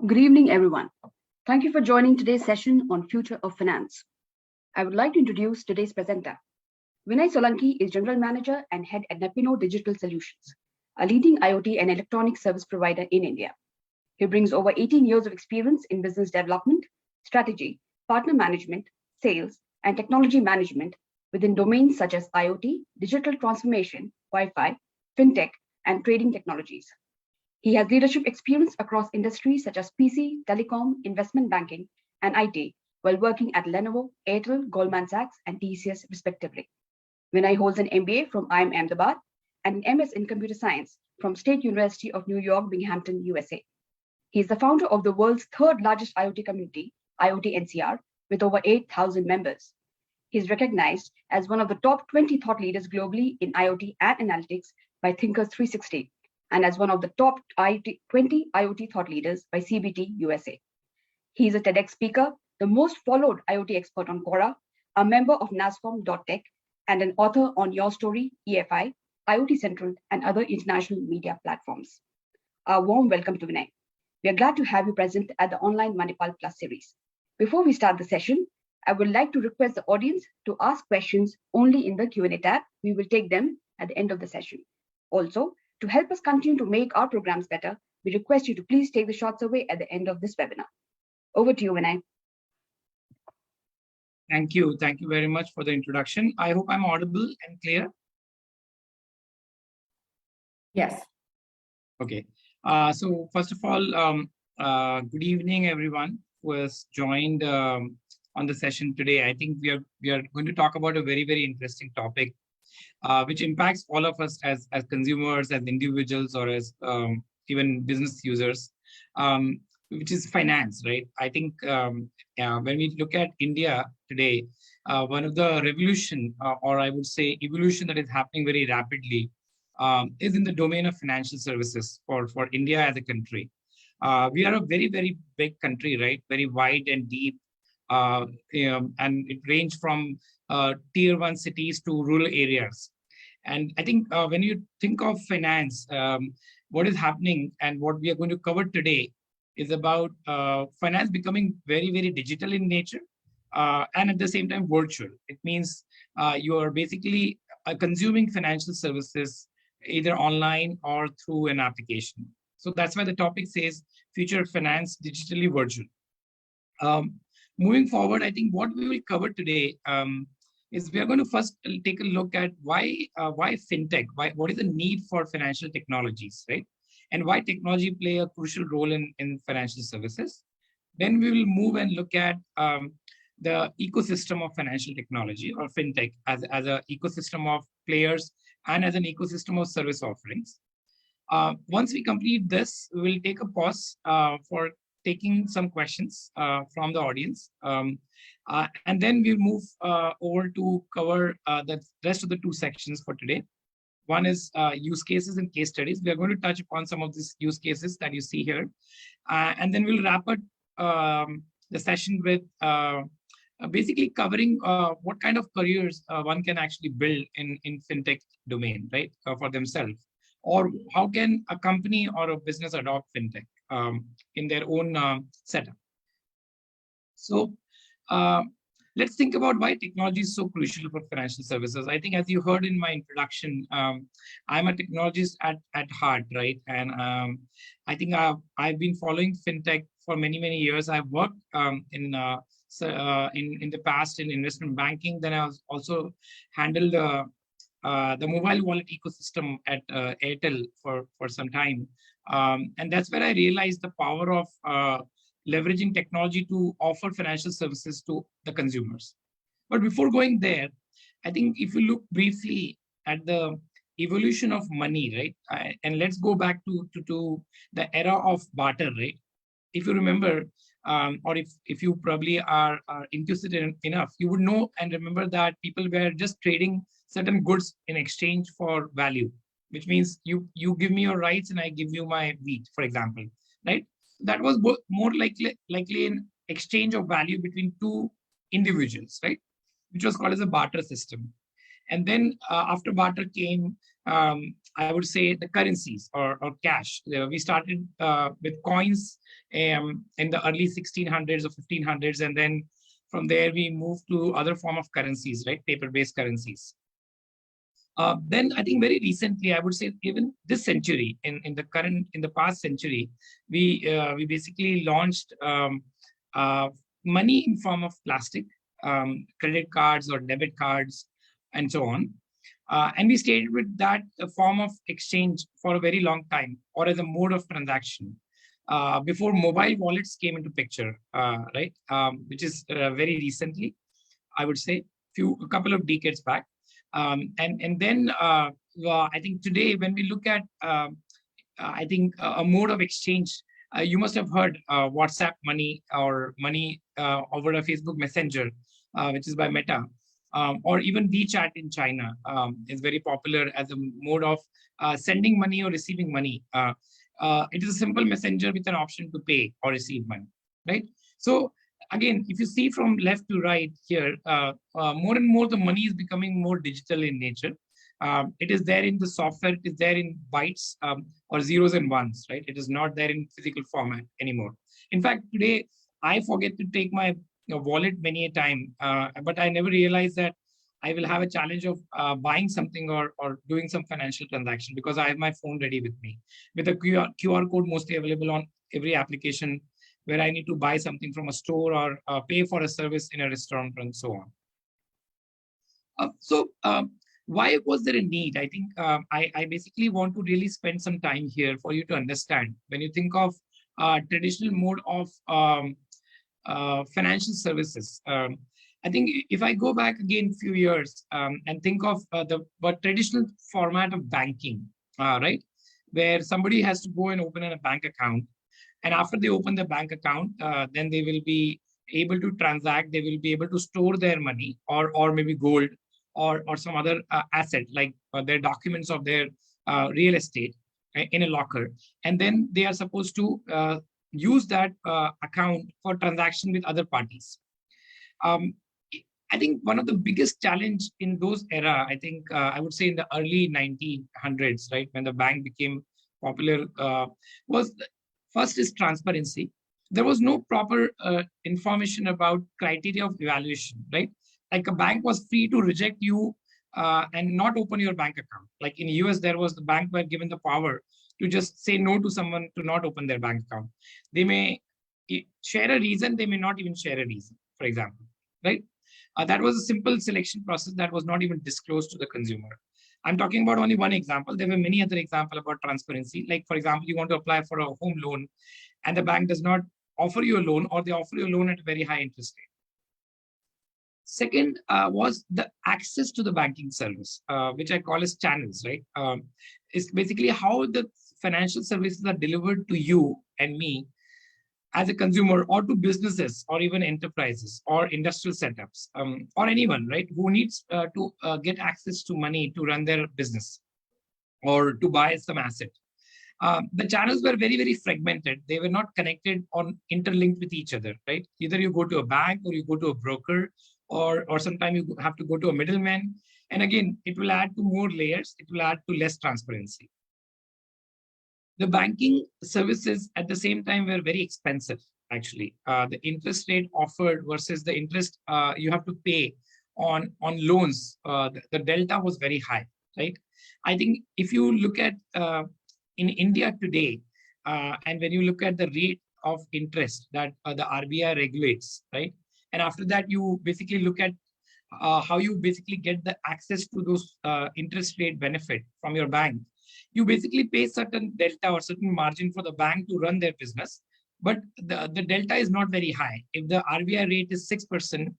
Good evening, everyone. Thank you for joining today's session on Future of Finance. I would like to introduce today's presenter. Vinay Solanki is General Manager and Head at Nepino Digital Solutions, a leading IoT and electronic service provider in India. He brings over 18 years of experience in business development, strategy, partner management, sales, and technology management within domains such as IoT, digital transformation, Wi-Fi, fintech, and trading technologies. He has leadership experience across industries such as PC, telecom, investment banking, and IT, while working at Lenovo, Airtel, Goldman Sachs, and TCS, respectively. Vinay holds an MBA from IIM Ahmedabad and an MS in Computer Science from State University of New York, Binghamton, USA. He is the founder of the world's third largest IoT community, IoT NCR, with over 8,000 members. He is recognized as one of the top 20 thought leaders globally in IoT and analytics by Thinkers 360 and as one of the top 20 IoT thought leaders by CBT USA. He is a TEDx speaker, the most followed IoT expert on Quora, a member of NASCOM.tech, and an author on Your Story, EFI, IoT Central, and other international media platforms. A warm welcome to Vinay. We are glad to have you present at the online Manipal Plus series. Before we start the session, I would like to request the audience to ask questions only in the Q&A tab. We will take them at the end of the session. Also, to help us continue to make our programs better, we request you to please take the short survey at the end of this webinar. Over to you, Vinay. Thank you. Thank you very much for the introduction. I hope I'm audible and clear. Yes. Okay. So first of all, good evening, everyone who has joined on the session today. I think we are going to talk about a very, very interesting topic, which impacts all of us as consumers, as individuals, or as even business users, which is finance, right? I think when we look at India today, one of the revolution, or I would say evolution that is happening very rapidly is in the domain of financial services for India as a country. We are a very, very big country, right? Very wide and deep, and it ranges from tier 1 cities to rural areas. And I think when you think of finance, what is happening and what we are going to cover today is about finance becoming very, very digital in nature and at the same time virtual. It means you are basically consuming financial services either online or through an application. So that's why the topic says future of finance digitally virtual. Moving forward, I think what we will cover today is we are going to first take a look at why fintech, what is the need for financial technologies, right? And why technology play a crucial role in financial services. Then we will move and look at the ecosystem of financial technology or fintech as an ecosystem of players and as an ecosystem of service offerings. Once we complete this, we will take a pause for taking some questions from the audience. And then we'll move over to cover the rest of the two sections for today. One is use cases and case studies. We are going to touch upon some of these use cases that you see here. And then we'll wrap up the session with basically covering what kind of careers one can actually build in fintech domain, right, for themselves. Or how can a company or a business adopt fintech in their own setup. So let's think about why technology is so crucial for financial services. I think as you heard in my introduction, I'm a technologist at heart, right? And I think I've been following fintech for many, many years. I've worked in the past in investment banking. Then I was also handled the mobile wallet ecosystem at Airtel for some time. And that's where I realized the power of leveraging technology to offer financial services to the consumers. But before going there, I think if you look briefly at the evolution of money, right? And let's go back to the era of barter, right? If you remember, or if you probably are interested enough, you would know and remember that people were just trading certain goods in exchange for value, which means you give me your rights and I give you my wheat, for example, right? That was more likely an exchange of value between two individuals, right? Which was called as a barter system. And then after barter came I would say the currencies or cash. We started with coins in the early 1600s or 1500s, and then from there we moved to other form of currencies, right? Paper-based currencies. Then I think very recently, I would say even this century, in the past century, we basically launched money in form of plastic, credit cards or debit cards, and so on. And we stayed with that form of exchange for a very long time, or as a mode of transaction, before mobile wallets came into picture, right? Which is very recently, I would say, a couple of decades back. And then I think today, when we look at, I think a mode of exchange, you must have heard WhatsApp money or money over a Facebook Messenger, which is by Meta, or even WeChat in China is very popular as a mode of sending money or receiving money. It is a simple messenger with an option to pay or receive money, right? So again, if you see from left to right here, more and more the money is becoming more digital in nature. It is there in the software, it is there in bytes or zeros and ones, right? It is not there in physical format anymore. In fact, today, I forget to take my wallet many a time, but I never realized that I will have a challenge of buying something or doing some financial transaction because I have my phone ready with me with a QR code mostly available on every application where I need to buy something from a store or pay for a service in a restaurant and so on. Why was there a need? I think I basically want to really spend some time here for you to understand. When you think of traditional mode of financial services, I think if I go back again a few years and think of the traditional format of banking, right, where somebody has to go and open a bank account. And after they open the bank account, then they will be able to transact. They will be able to store their money or maybe gold or some other asset like their documents of their real estate in a locker. And then they are supposed to use that account for transaction with other parties. I think one of the biggest challenge in those era, I think I would say in the early 1900s, right, when the bank became popular, was first is transparency. There was no proper information about criteria of evaluation, right? Like a bank was free to reject you and not open your bank account. Like in US, there was the bank were given the power to just say no to someone to not open their bank account. They may share a reason, they may not even share a reason, for example, right? That was a simple selection process that was not even disclosed to the consumer. I'm talking about only one example. There were many other examples about transparency. Like, for example, you want to apply for a home loan and the bank does not offer you a loan or they offer you a loan at a very high interest rate. Second was the access to the banking service, which I call as channels, right? It's basically how the financial services are delivered to you and me as a consumer or to businesses or even enterprises or industrial setups or anyone, right, who needs to get access to money to run their business or to buy some asset. The channels were very, very fragmented. They were not connected or interlinked with each other, right? Either you go to a bank or you go to a broker or sometimes you have to go to a middleman. And again, it will add to more layers. It will add to less transparency. The banking services at the same time were very expensive, actually. The interest rate offered versus the interest you have to pay on loans, the delta was very high, right? I think if you look at in India today, and when you look at the rate of interest that the RBI regulates, right? And after that, you basically look at how you basically get the access to those interest rate benefit from your bank. You basically pay certain delta or certain margin for the bank to run their business, but the delta is not very high. If the RBI rate is 6%,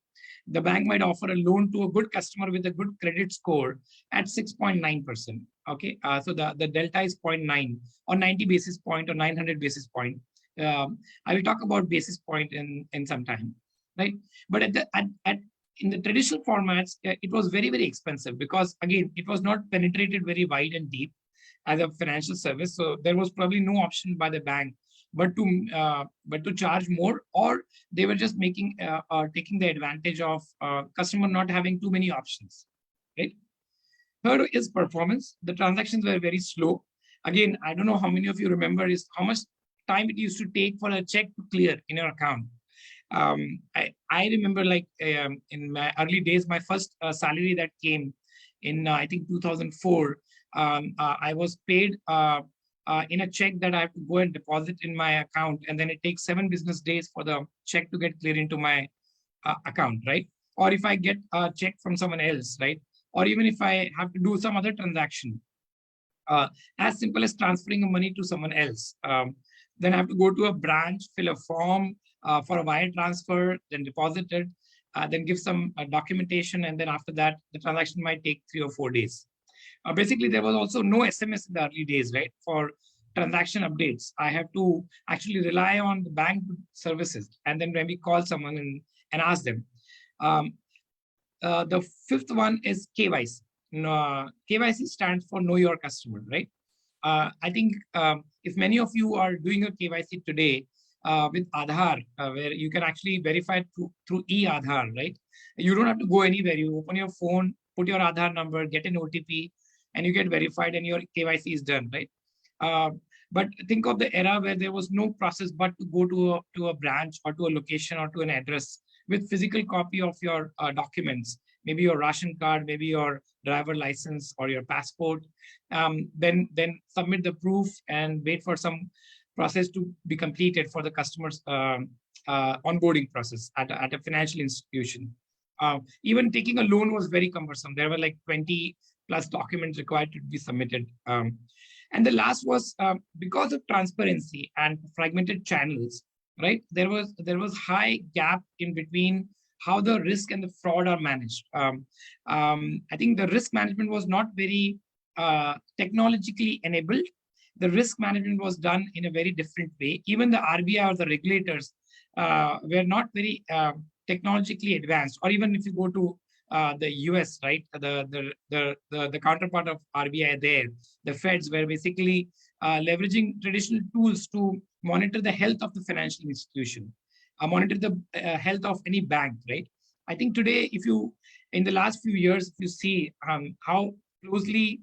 the bank might offer a loan to a good customer with a good credit score at 6.9%. Okay, so the delta is 0.9 or 90 basis point or 900 basis point. I will talk about basis point in some time, right? But in the traditional formats, it was very, very expensive because again, it was not penetrated very wide and deep as a financial service. So there was probably no option by the bank but to charge more, or they were just making taking the advantage of customer not having too many options, right? Third is performance. The transactions were very slow. Again, I don't know how many of you remember is how much time it used to take for a check to clear in your account. I remember like in my early days, my first salary that came in, I think 2004, I was paid in a check that I have to go and deposit in my account. And then it takes 7 business days for the check to get clear into my account, right? Or if I get a check from someone else, right? Or even if I have to do some other transaction, as simple as transferring money to someone else. Then I have to go to a branch, fill a form for a wire transfer, then deposit it, then give some documentation. And then after that, the transaction might take 3 or 4 days. Basically, there was also no SMS in the early days, right? For transaction updates, I have to actually rely on the bank services. And then when we call someone and ask them. The fifth one is KYC. KYC stands for Know Your Customer, right? I think if many of you are doing a KYC today with Aadhaar, where you can actually verify through e-Aadhaar, right? You don't have to go anywhere. You open your phone, put your Aadhaar number, get an OTP, and you get verified and your KYC is done, right? But think of the era where there was no process but to go to a branch or to a location or to an address with physical copy of your documents, maybe your ration card, maybe your driver license or your passport, then submit the proof and wait for some process to be completed for the customer's onboarding process at a financial institution. Even taking a loan was very cumbersome. There were like 20 plus documents required to be submitted. And the last was because of transparency and fragmented channels, right? There was high gap in between how the risk and the fraud are managed. I think the risk management was not very technologically enabled. The risk management was done in a very different way. Even the RBI or the regulators were not very technologically advanced. Or even if you go to the US, right, the counterpart of RBI there, the Feds were basically leveraging traditional tools to monitor the health of the financial institution, monitor the health of any bank, right? I think today, in the last few years, if you see how closely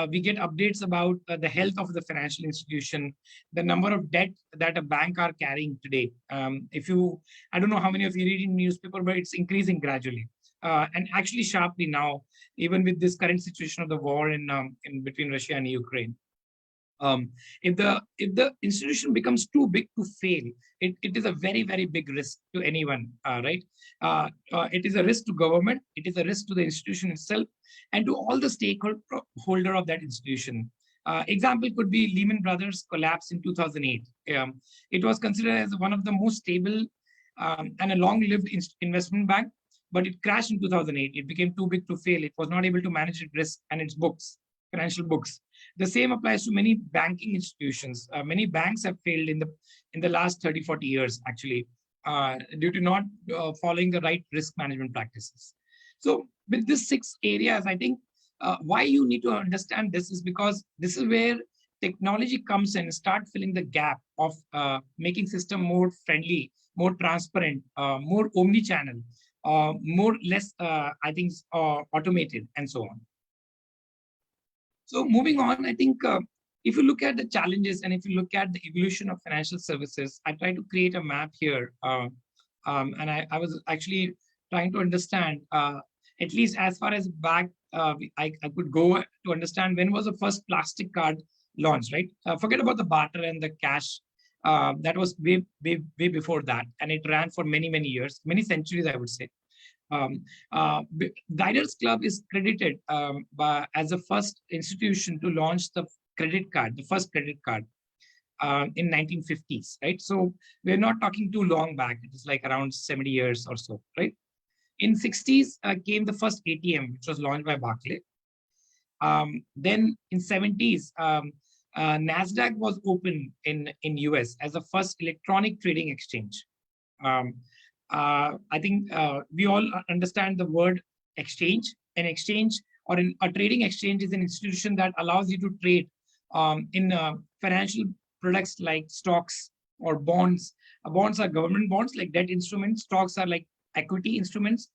we get updates about the health of the financial institution, the number of debt that a bank are carrying today. I don't know how many of you read in newspaper, but it's increasing gradually. And actually sharply now, even with this current situation of the war in between Russia and Ukraine. If the institution becomes too big to fail, it is a very, very big risk to anyone, right? It is a risk to government, it is a risk to the institution itself, and to all the stakeholder of that institution. Example could be Lehman Brothers collapse in 2008. It was considered as one of the most stable and a long-lived investment bank, but it crashed in 2008. It became too big to fail. It was not able to manage its risk and its books, financial books. The same applies to many banking institutions. Many banks have failed in the last 30, 40 years, actually, due to not following the right risk management practices. So with these 6 areas, I think why you need to understand this is because this is where technology comes and start filling the gap of making system more friendly, more transparent, more omni-channel, less, I think, automated, and so on. So moving on, I think if you look at the challenges and if you look at the evolution of financial services, I try to create a map here. And I was actually trying to understand, at least as far as back, I could go to understand when was the first plastic card launched, right? Forget about the barter and the cash. That was way before that. And it ran for many, many years, many centuries, I would say. Diners Club is credited as the first institution to launch the credit card, the first credit card in 1950s, right? So we're not talking too long back. It is like around 70 years or so, right? In 60s came the first ATM, which was launched by Barclay. Then in 70s, NASDAQ was opened in US as the first electronic trading exchange. I think we all understand the word exchange. An exchange or a trading exchange is an institution that allows you to trade in financial products like stocks or bonds. Bonds are government bonds, like debt instruments. Stocks are like equity instruments,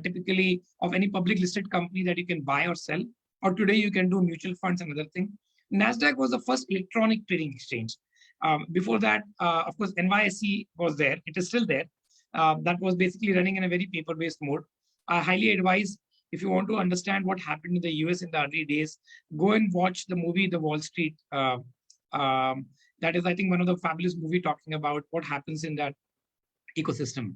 typically of any public listed company that you can buy or sell. or today you can do mutual funds and other thing. NASDAQ was the first electronic trading exchange. Before that, of course, NYSE was there. It is still there. That was basically running in a very paper-based mode. I highly advise, if you want to understand what happened in the US in the early days, go and watch the movie The Wall Street. That is, I think, one of the fabulous movie talking about what happens in that ecosystem.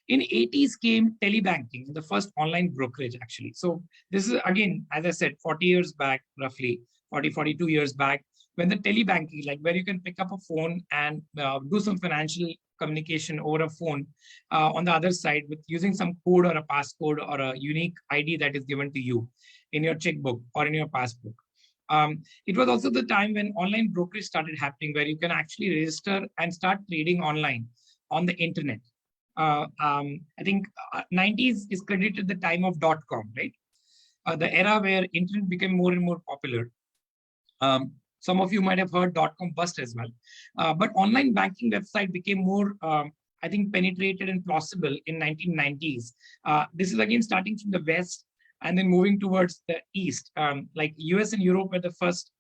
In 80s came telebanking, the first online brokerage actually. So this is again, as I said, 40 years back, roughly 42 years back, when the telebanking, like where you can pick up a phone and do some financial communication over a phone on the other side with using some code or a passcode or a unique ID that is given to you in your checkbook or in your passbook. It was also the time when online brokerage started happening, where you can actually register and start trading online on the internet. I think 90s is credited the time of .com, right? The era where internet became more and more popular. Some of you might have heard .com bust as well. But online banking website became more, I think, penetrated and plausible in 1990s. This is again starting from the West and then moving towards the East. Like US and Europe were the first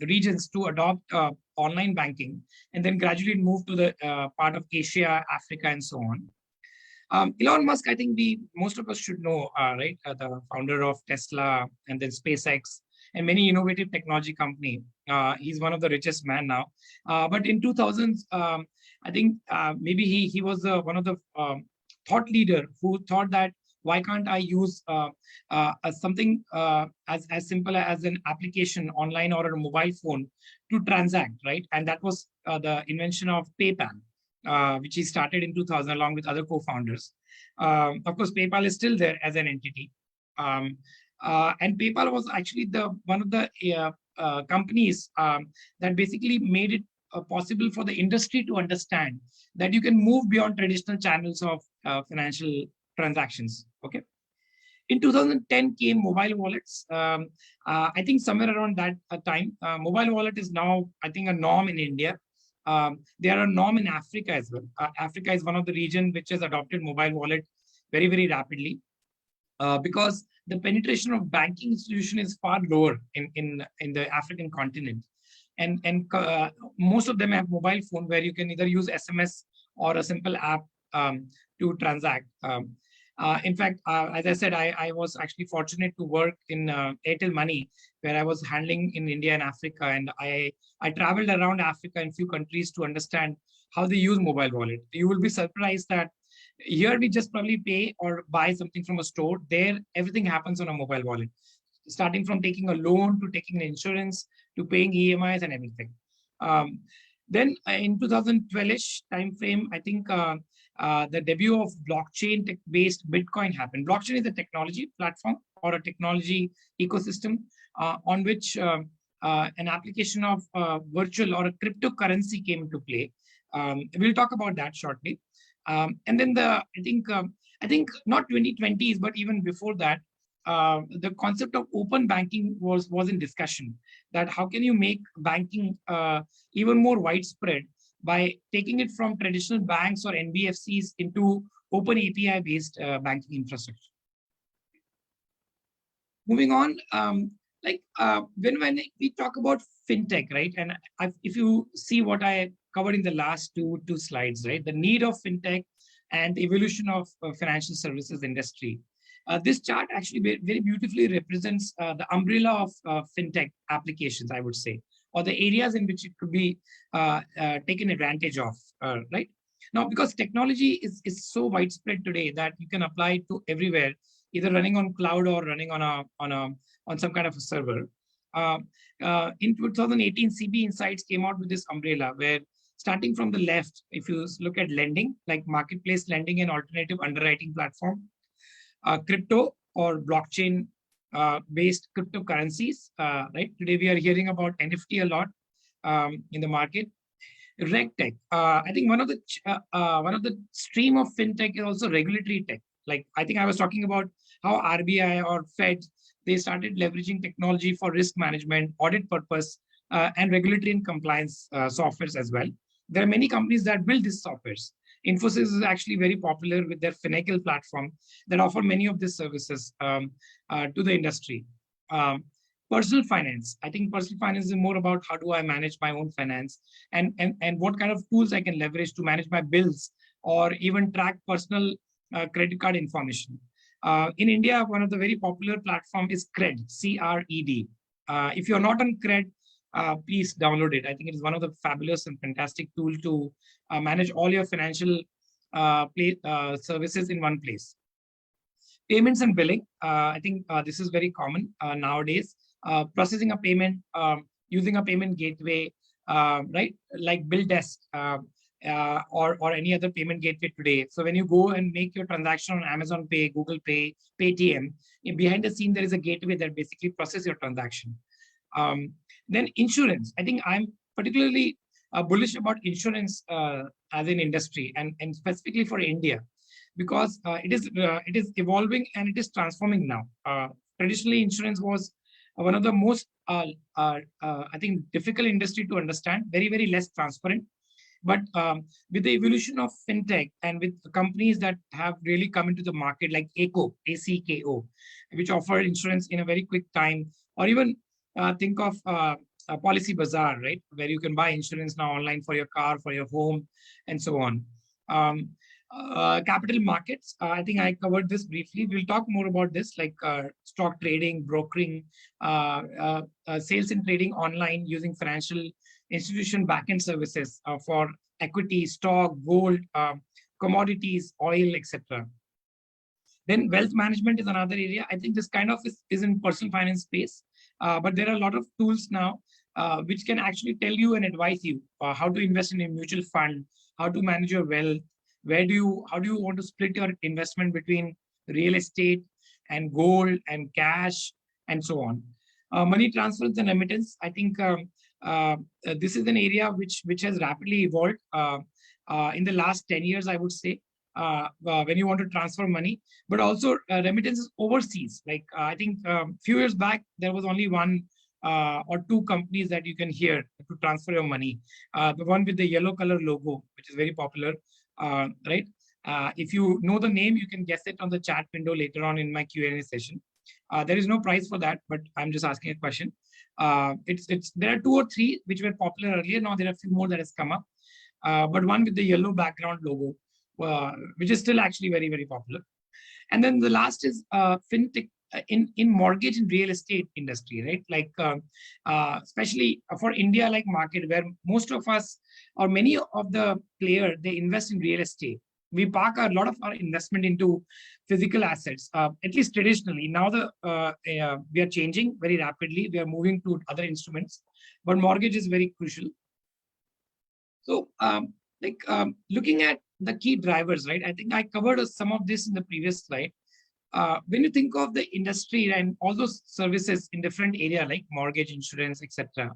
regions to adopt online banking, and then gradually move to the part of Asia, Africa, and so on. Elon Musk, I think most of us should know, right? The founder of Tesla and then SpaceX and many innovative technology company. He's one of the richest man now. But in 2000s, I think maybe he was one of the thought leader who thought that why can't I use something as simple as an application online or a mobile phone to transact, right? And that was the invention of PayPal, which he started in 2000 along with other co-founders. Of course, PayPal is still there as an entity. And PayPal was actually one of the companies that basically made it possible for the industry to understand that you can move beyond traditional channels of financial transactions. Okay. In 2010 came mobile wallets. I think somewhere around that time, mobile wallet is now, I think, a norm in India. They are a norm in Africa as well. Africa is one of the regions which has adopted mobile wallet very, very rapidly because the penetration of banking institution is far lower in the African continent. And most of them have mobile phone where you can either use SMS or a simple app to transact. In fact, as I said, I was actually fortunate to work in Airtel Money, where I was handling in India and Africa. And I traveled around Africa in few countries to understand how they use mobile wallet. You will be surprised that here we just probably pay or buy something from a store. There, everything happens on a mobile wallet, starting from taking a loan to taking an insurance to paying EMIs and everything. Then in 2012-ish timeframe, I think the debut of blockchain-based Bitcoin happened. Blockchain is a technology platform or a technology ecosystem on which an application of virtual or a cryptocurrency came into play. We'll talk about that shortly. And then I think not 2020s, but even before that, the concept of open banking was in discussion. That how can you make banking even more widespread by taking it from traditional banks or NBFCs into open API-based banking infrastructure. Moving on, when we talk about fintech, right? And if you see what I covered in the last two slides, right? The need of fintech and the evolution of financial services industry. This chart actually very beautifully represents the umbrella of fintech applications, I would say, or the areas in which it could be taken advantage of, right? Now, because technology is so widespread today that you can apply it to everywhere, either running on cloud or running on some kind of a server. In 2018, CB Insights came out with this umbrella where, starting from the left, if you look at lending, like marketplace lending and alternative underwriting platform, crypto or blockchain based cryptocurrencies, right? Today we are hearing about NFT a lot in the market. RegTech. I think one of the stream of fintech is also regulatory tech. Like I think I was talking about how RBI or Fed, they started leveraging technology for risk management, audit purpose, and regulatory and compliance softwares as well. There are many companies that build these softwares. Infosys is actually very popular with their Finacle platform that offer many of these services to the industry. Personal finance. I think personal finance is more about how do I manage my own finance and what kind of tools I can leverage to manage my bills or even track personal credit card information. In India, one of the very popular platform is Cred, C-R-E-D. If you're not on Cred, please download it. I think it is one of the fabulous and fantastic tool to manage all your financial services in one place. Payments and billing. I think this is very common nowadays. Processing a payment using a payment gateway, right? Like BillDesk or any other payment gateway today. So when you go and make your transaction on Amazon Pay, Google Pay, Paytm, behind the scene, there is a gateway that basically processes your transaction. Then insurance. I think I'm particularly bullish about insurance as an industry and specifically for India, because it is evolving and it is transforming now. Traditionally, insurance was one of the most, I think, difficult industry to understand, very, very less transparent. But with the evolution of fintech and with companies that have really come into the market like ACO, ACKO, which offer insurance in a very quick time, or even think of a Policy Bazaar, right, where you can buy insurance now online for your car, for your home, and so on. Capital markets. I think I covered this briefly. We'll talk more about this, like stock trading, brokering, sales and trading online using financial institution backend services for equity, stock, gold, commodities, oil, etc. Then wealth management is another area. I think this kind of is in personal finance space, but there are a lot of tools now which can actually tell you and advise you how to invest in a mutual fund, how to manage your wealth, how do you want to split your investment between real estate and gold and cash and so on. Money transfers and remittance. I think this is an area which has rapidly evolved in the last 10 years, I would say, when you want to transfer money, but also remittances overseas. Like I think a few years back, there was only one or two companies that you can hear to transfer your money. The one with the yellow color logo, which is very popular, right? If you know the name, you can guess it on the chat window later on in my Q&A session. There is no prize for that, but I'm just asking a question. There are two or three which were popular earlier. Now there are a few more that has come up, but one with the yellow background logo, which is still actually very, very popular. And then the last is fintech in mortgage and real estate industry, right? Like especially for India, like market where most of us or many of the players, they invest in real estate. We park a lot of our investment into physical assets, at least traditionally. Now we are changing very rapidly. We are moving to other instruments, but mortgage is very crucial. So looking at the key drivers, right? I think I covered some of this in the previous slide. When you think of the industry and all those services in different area like mortgage, insurance, etc.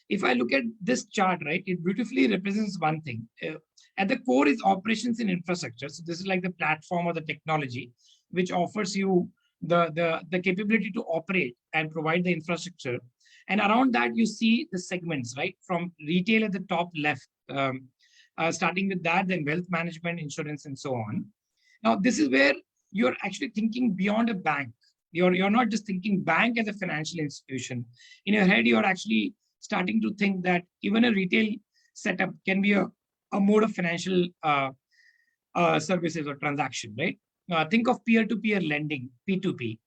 If I look at this chart, right, it beautifully represents one thing. At the core is operations and infrastructure. So this is like the platform or the technology which offers you the capability to operate and provide the infrastructure. And around that, you see the segments, right? From retail at the top left, starting with that, then wealth management, insurance, and so on. Now, this is where you're actually thinking beyond a bank. You're not just thinking bank as a financial institution. In your head, you're actually starting to think that even a retail setup can be a mode of financial services or transaction, right? Think of peer-to-peer lending, P2P,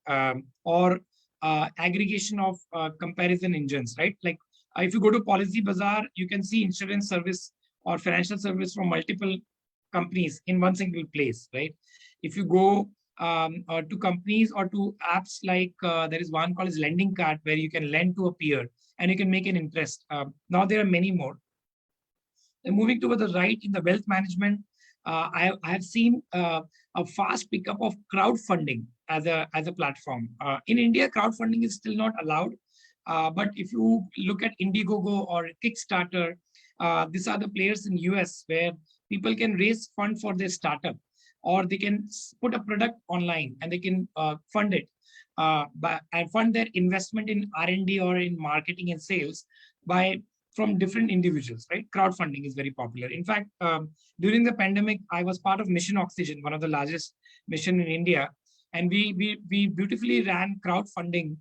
or aggregation of comparison engines, right? Like if you go to Policy Bazaar, you can see insurance service or financial service from multiple companies in one single place, right? If you go to companies or to apps like there is one called as Lending Card where you can lend to a peer and you can make an interest. Now there are many more. And moving to the right in the wealth management, I have seen a fast pickup of crowdfunding as a platform. In India, crowdfunding is still not allowed. But if you look at Indiegogo or Kickstarter, these are the players in US where people can raise fund for their startup, or they can put a product online and they can fund it and fund their investment in R&D or in marketing and sales by from different individuals, right? Crowdfunding is very popular. In fact, during the pandemic, I was part of Mission Oxygen, one of the largest mission in India, and we beautifully ran crowdfunding,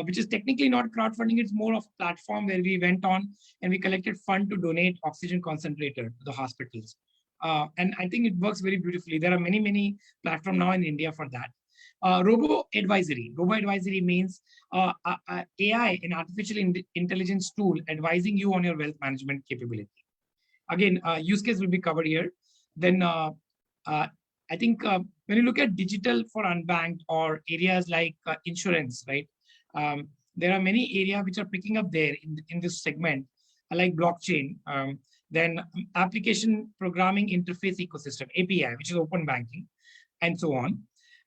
which is technically not crowdfunding. It's more of a platform where we went on and we collected fund to donate oxygen concentrator to the hospitals. And I think it works very beautifully. There are many platforms now in India for that. Robo advisory. Robo advisory means AI, an artificial intelligence tool advising you on your wealth management capability. Again, use case will be covered here. Then I think when you look at digital for unbanked or areas like insurance, right? There are many areas which are picking up there in this segment, like blockchain. Then application programming interface ecosystem, API, which is open banking, and so on.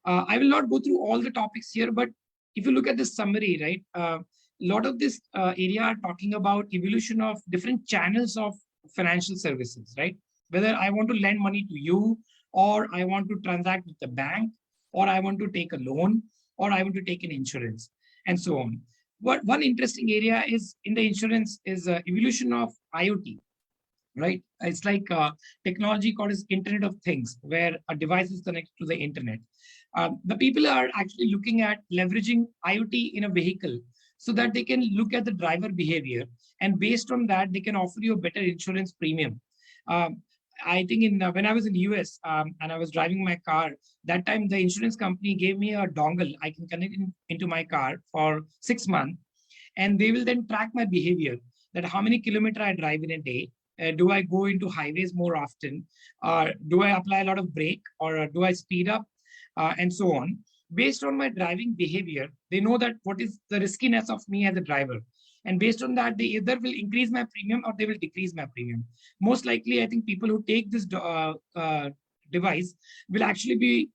I will not go through all the topics here, but if you look at this summary, right, a lot of this area are talking about evolution of different channels of financial services, right? Whether I want to lend money to you, or I want to transact with the bank, or I want to take a loan, or I want to take an insurance, and so on. But one interesting area is in the insurance is evolution of IoT, right? It's like technology called as Internet of Things, where a device is connected to the internet. The people are actually looking at leveraging IoT in a vehicle so that they can look at the driver behavior, and based on that, they can offer you a better insurance premium. I think when I was in the US and I was driving my car, that time the insurance company gave me a dongle I can connect into my car for 6 months, and they will then track my behavior, that how many kilometers I drive in a day. Do I go into highways more often? Do I apply a lot of brake, or do I speed up? And so on. Based on my driving behavior, they know that what is the riskiness of me as a driver. And based on that, they either will increase my premium or they will decrease my premium. Most likely, I think people who take this device will actually be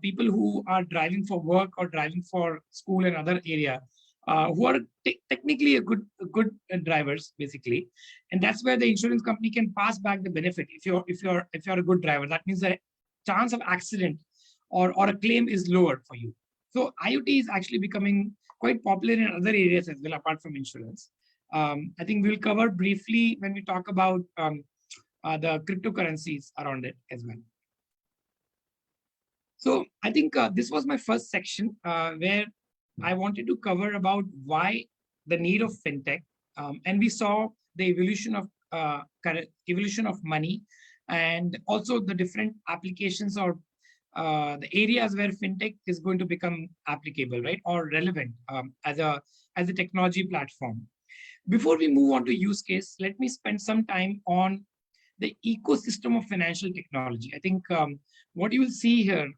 people who are driving for work or driving for school and other area, who are technically a good drivers, basically. And that's where the insurance company can pass back the benefit. If you're a good driver, that means the chance of accident or a claim is lower for you. So IoT is actually becoming quite popular in other areas as well, apart from insurance. I think we'll cover briefly when we talk about the cryptocurrencies around it as well. So I think this was my first section where I wanted to cover about why the need of fintech, and we saw the evolution of money, and also the different applications or the areas where fintech is going to become applicable, right, or relevant as a technology platform. Before we move on to use case, let me spend some time on the ecosystem of financial technology. I think what you will see here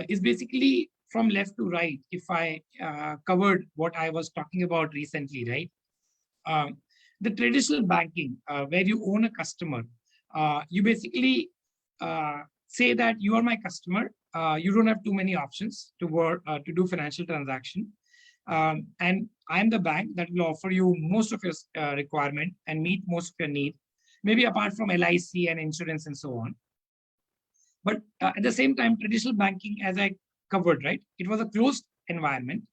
is basically from left to right. If I covered what I was talking about recently, right? The traditional banking, where you own a customer, you basically say that you are my customer. You don't have too many options to do financial transaction, and I'm the bank that will offer you most of your requirement and meet most of your need, maybe apart from LIC and insurance and so on. But at the same time, traditional banking, as I covered, right, it was a closed environment.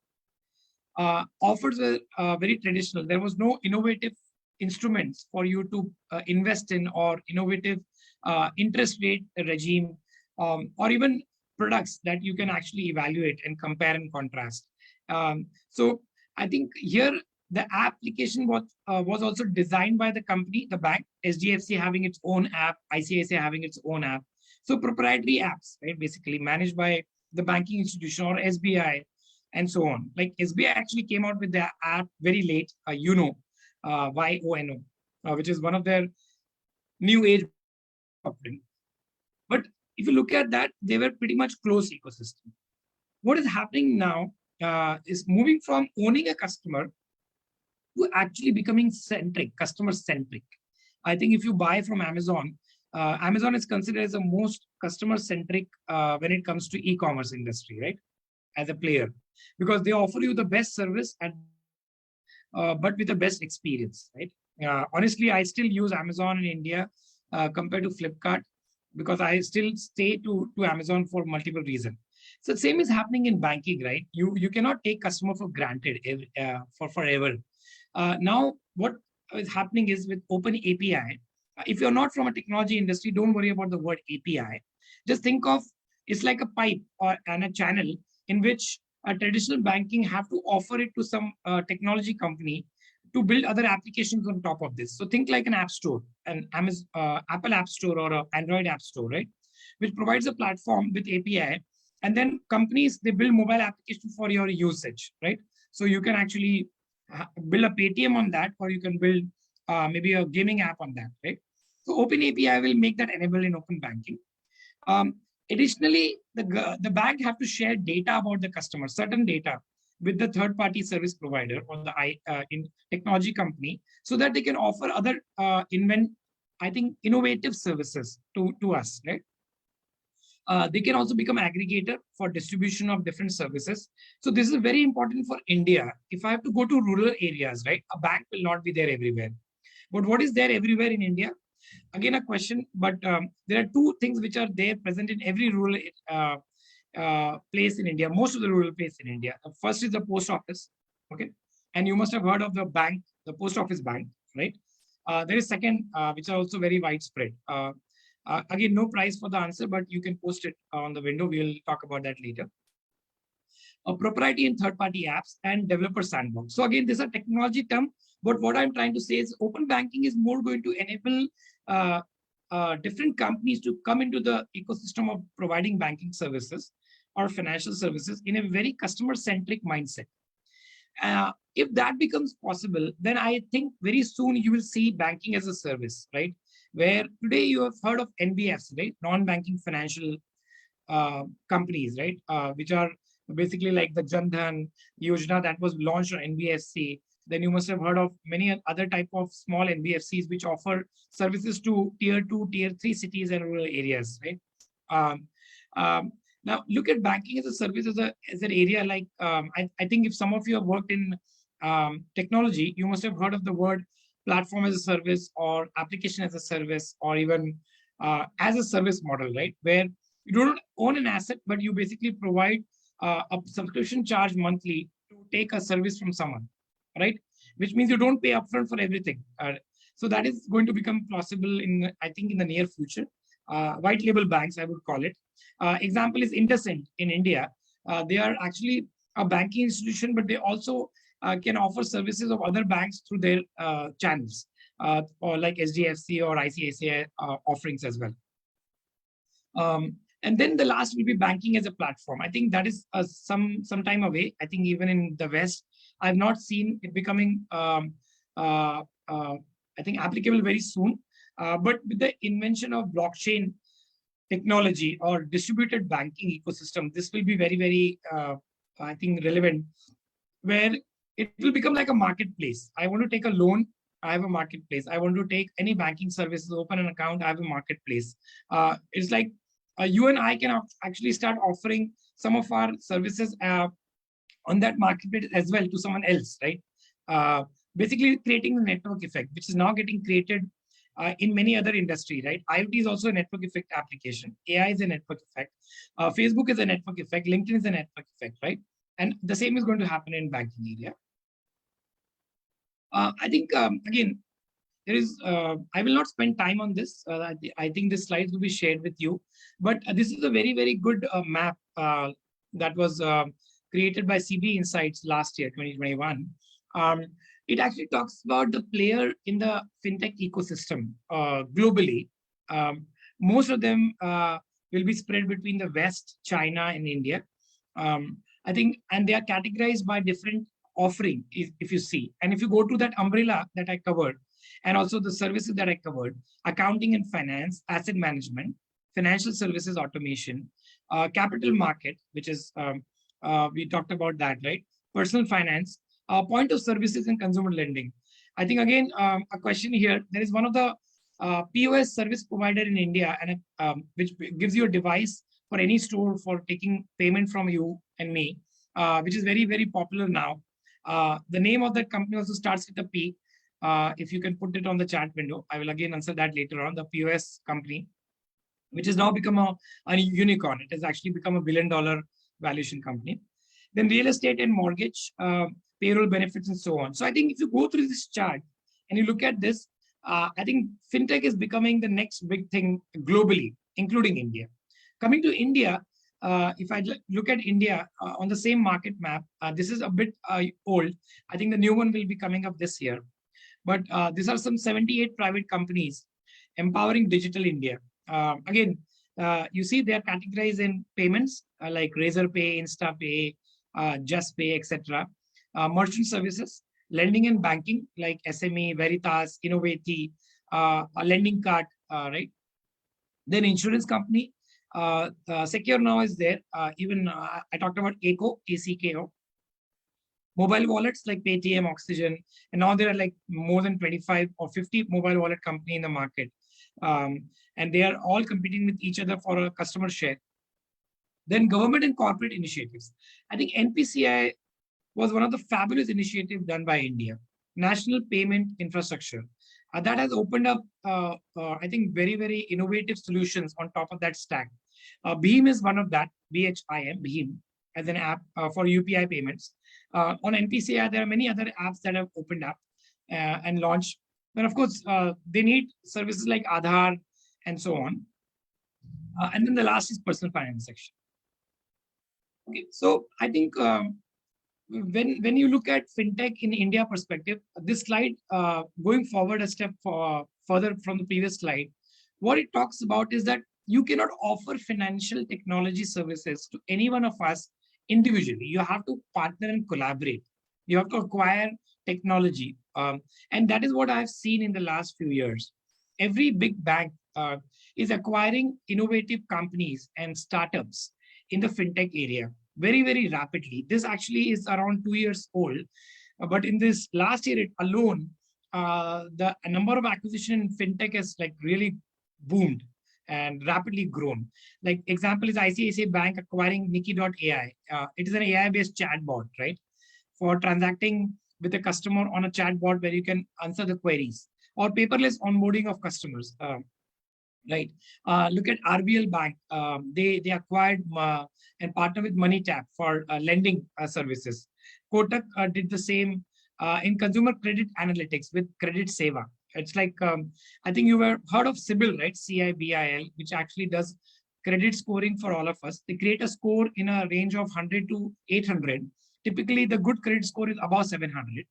Offers were very traditional. There was no innovative instruments for you to invest in, or innovative interest rate regime, or even products that you can actually evaluate and compare and contrast. So I think here the application was also designed by the company, the bank, SDFC having its own app, ICICI having its own app. So proprietary apps, right, basically managed by the banking institution or SBI and so on. Like SBI actually came out with their app very late, YONO, YONO, which is one of their new age offering. But if you look at that, they were pretty much closed ecosystem. What is happening now is moving from owning a customer to actually becoming customer centric. I think if you buy from Amazon, Amazon is considered as the most customer centric when it comes to e-commerce industry, right? As a player, because they offer you the best service and but with the best experience, right? Honestly, I still use Amazon in India compared to Flipkart, because I still stay to Amazon for multiple reasons. So the same is happening in banking, right? You cannot take customer for granted for forever. Now, what is happening is with Open API, if you're not from a technology industry, don't worry about the word API. Just think of it's like a pipe and a channel in which a traditional banking have to offer it to some technology company to build other applications on top of this. So think like an app store, an Amazon, Apple App Store or an Android App Store, right? Which provides a platform with API. And then companies, they build mobile applications for your usage, right? So you can actually build a Paytm on that, or you can build maybe a gaming app on that, right? So Open API will make that enabled in open banking. Additionally, the bank have to share data about the customer, certain data, with the third-party service provider or the in technology company, so that they can offer other innovative services to us, right? They can also become aggregator for distribution of different services. So this is very important for India. If I have to go to rural areas, right, a bank will not be there everywhere. But what is there everywhere in India? Again, a question, but there are two things which are there present in every rural place in India, most of the rural place in India. First is the post office, okay? And you must have heard of the bank, the post office bank, right? There is second, which are also very widespread. Again, no prize for the answer, but you can post it on the window. We'll talk about that later. Proprietary and third-party apps and developer sandbox. So again, this is a technology term, but what I'm trying to say is open banking is more going to enable different companies to come into the ecosystem of providing banking services or financial services in a very customer-centric mindset. If that becomes possible, then I think very soon you will see banking as a service, right? Where today you have heard of NBFs, right? Non-banking financial companies, right? Which are basically like the Jan Dhan Yojana that was launched on NBFC. Then you must have heard of many other type of small NBFCs which offer services to tier 2, tier 3 cities and rural areas, right? Now look at banking as a service as an area like, I think if some of you have worked in technology, you must have heard of the word platform as a service or application as a service or even as a service model, right? Where you don't own an asset, but you basically provide a subscription charge monthly to take a service from someone, right? Which means you don't pay upfront for everything. So that is going to become possible in, I think, in the near future. White label banks, I would call it. Example is IndusInd in India. They are actually a banking institution, but they also can offer services of other banks through their channels, or like SDFC or ICICI offerings as well. And then the last will be banking as a platform. I think that is some time away. I think even in the West, I've not seen it becoming, I think, applicable very soon. But with the invention of blockchain technology or distributed banking ecosystem, this will be very, very, I think, relevant, where it will become like a marketplace. I want to take a loan, I have a marketplace. I want to take any banking services, open an account, I have a marketplace. It's like you and I can actually start offering some of our services on that marketplace as well to someone else, right? Basically creating the network effect, which is now getting created in many other industries, right? IoT is also a network effect application. AI is a network effect. Facebook is a network effect. LinkedIn is a network effect, right? And the same is going to happen in banking area. I think, again, there is, I will not spend time on this. I think the slides will be shared with you. But this is a very, very good map that was created by CB Insights last year, 2021. It actually talks about the player in the fintech ecosystem globally. Most of them will be spread between the West, China, and India. I think, and they are categorized by different offering, if you see. And if you go to that umbrella that I covered, and also the services that I covered, accounting and finance, asset management, financial services automation, capital market, which is, we talked about that, right? Personal finance, point of services and consumer lending. I think, again, a question here, there is one of the POS service provider in India, and which gives you a device for any store for taking payment from you and me, which is very, very popular now. The name of that company also starts with a P. If you can put it on the chat window, I will again answer that later on. The POS company, which has now become a unicorn. It has actually become $1 billion valuation company. Then real estate and mortgage. payroll benefits, and so on. So I think if you go through this chart and you look at this, I think fintech is becoming the next big thing globally, including India. Coming to India, if I look at India on the same market map, this is a bit old. I think the new one will be coming up this year. But these are some 78 private companies empowering digital India. Again, you see they are categorized in payments like Razorpay, InstaPay, JustPay, etc. Merchant services, lending and banking like SME, Veritas, Innovati, a lending card, right? Then insurance company, Secure Now is there. Even I talked about ACKO. Mobile wallets like Paytm, Oxygen, and now there are like more than 25 or 50 mobile wallet company in the market. And they are all competing with each other for a customer share. Then government and corporate initiatives. I think NPCI was one of the fabulous initiatives done by India. National Payment Infrastructure. That has opened up, I think, very, very innovative solutions on top of that stack. BHIM is one of that, BHIM, as an app for UPI payments. On NPCI, there are many other apps that have opened up and launched. But of course, they need services like Aadhaar and so on. And then the last is personal finance section. Okay, so I think when you look at fintech in India perspective, this slide going forward a step further from the previous slide, what it talks about is that you cannot offer financial technology services to any one of us individually. You have to partner and collaborate. You have to acquire technology. And that is what I've seen in the last few years. Every big bank is acquiring innovative companies and startups in the fintech area very, very rapidly. This actually is around 2 years old. But in this last year alone, the number of acquisition in fintech has like really boomed and rapidly grown. Like example is ICICI Bank acquiring Nikki.ai. It is an AI-based chatbot, right? For transacting with a customer on a chatbot where you can answer the queries, or paperless onboarding of customers. Right. Look at RBL Bank. They acquired and partnered with MoneyTap for lending services. Kotak did the same in consumer credit analytics with Credit Seva. It's like, I think you were heard of CIBIL, right? CIBIL, which actually does credit scoring for all of us. They create a score in a range of 100 to 800. Typically, the good credit score is above 700,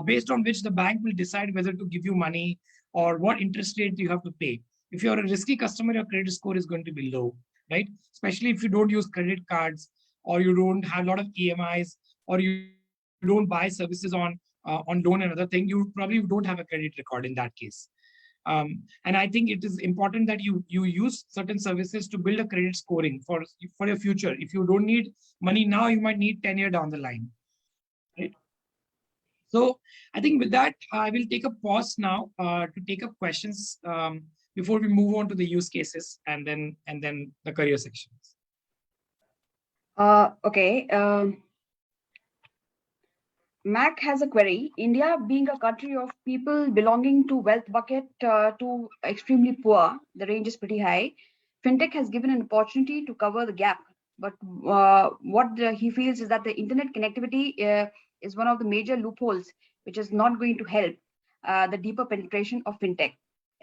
based on which the bank will decide whether to give you money or what interest rate you have to pay. If you're a risky customer, your credit score is going to be low, right? Especially if you don't use credit cards, or you don't have a lot of EMIs, or you don't buy services on loan and other thing, you probably don't have a credit record in that case. And I think it is important that you use certain services to build a credit scoring for your future. If you don't need money now, you might need 10 years down the line, right? So I think with that, I will take a pause now to take up questions before we move on to the use cases and then the career sections. Okay. Mac has a query. India being a country of people belonging to wealth bucket to extremely poor, the range is pretty high. Fintech has given an opportunity to cover the gap. But what he feels is that the internet connectivity is one of the major loopholes, which is not going to help the deeper penetration of fintech,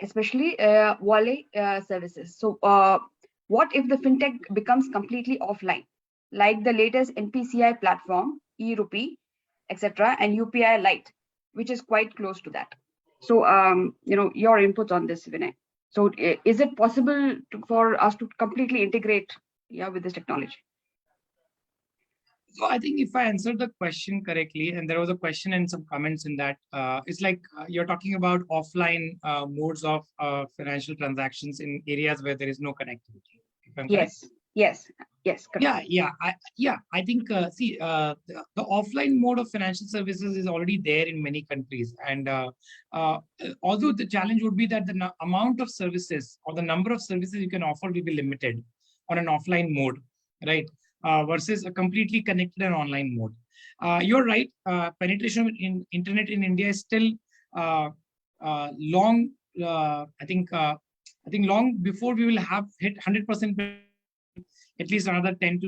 especially wallet services. So what if the fintech becomes completely offline, like the latest NPCI platform, e-rupee, etc., and UPI Lite, which is quite close to that. So, your inputs on this, Vinay. So, is it possible for us to completely integrate, with this technology? So I think if I answered the question correctly, and there was a question and some comments in that, it's like you're talking about offline modes of financial transactions in areas where there is no connectivity. If I'm correct? Yes. Correct. I think the offline mode of financial services is already there in many countries, and although the challenge would be that the amount of services or the number of services you can offer will be limited on an offline mode, right? Versus a completely connected and online mode. You're right. Penetration in internet in India is still long. I think long before we will have hit 100%. At least another 10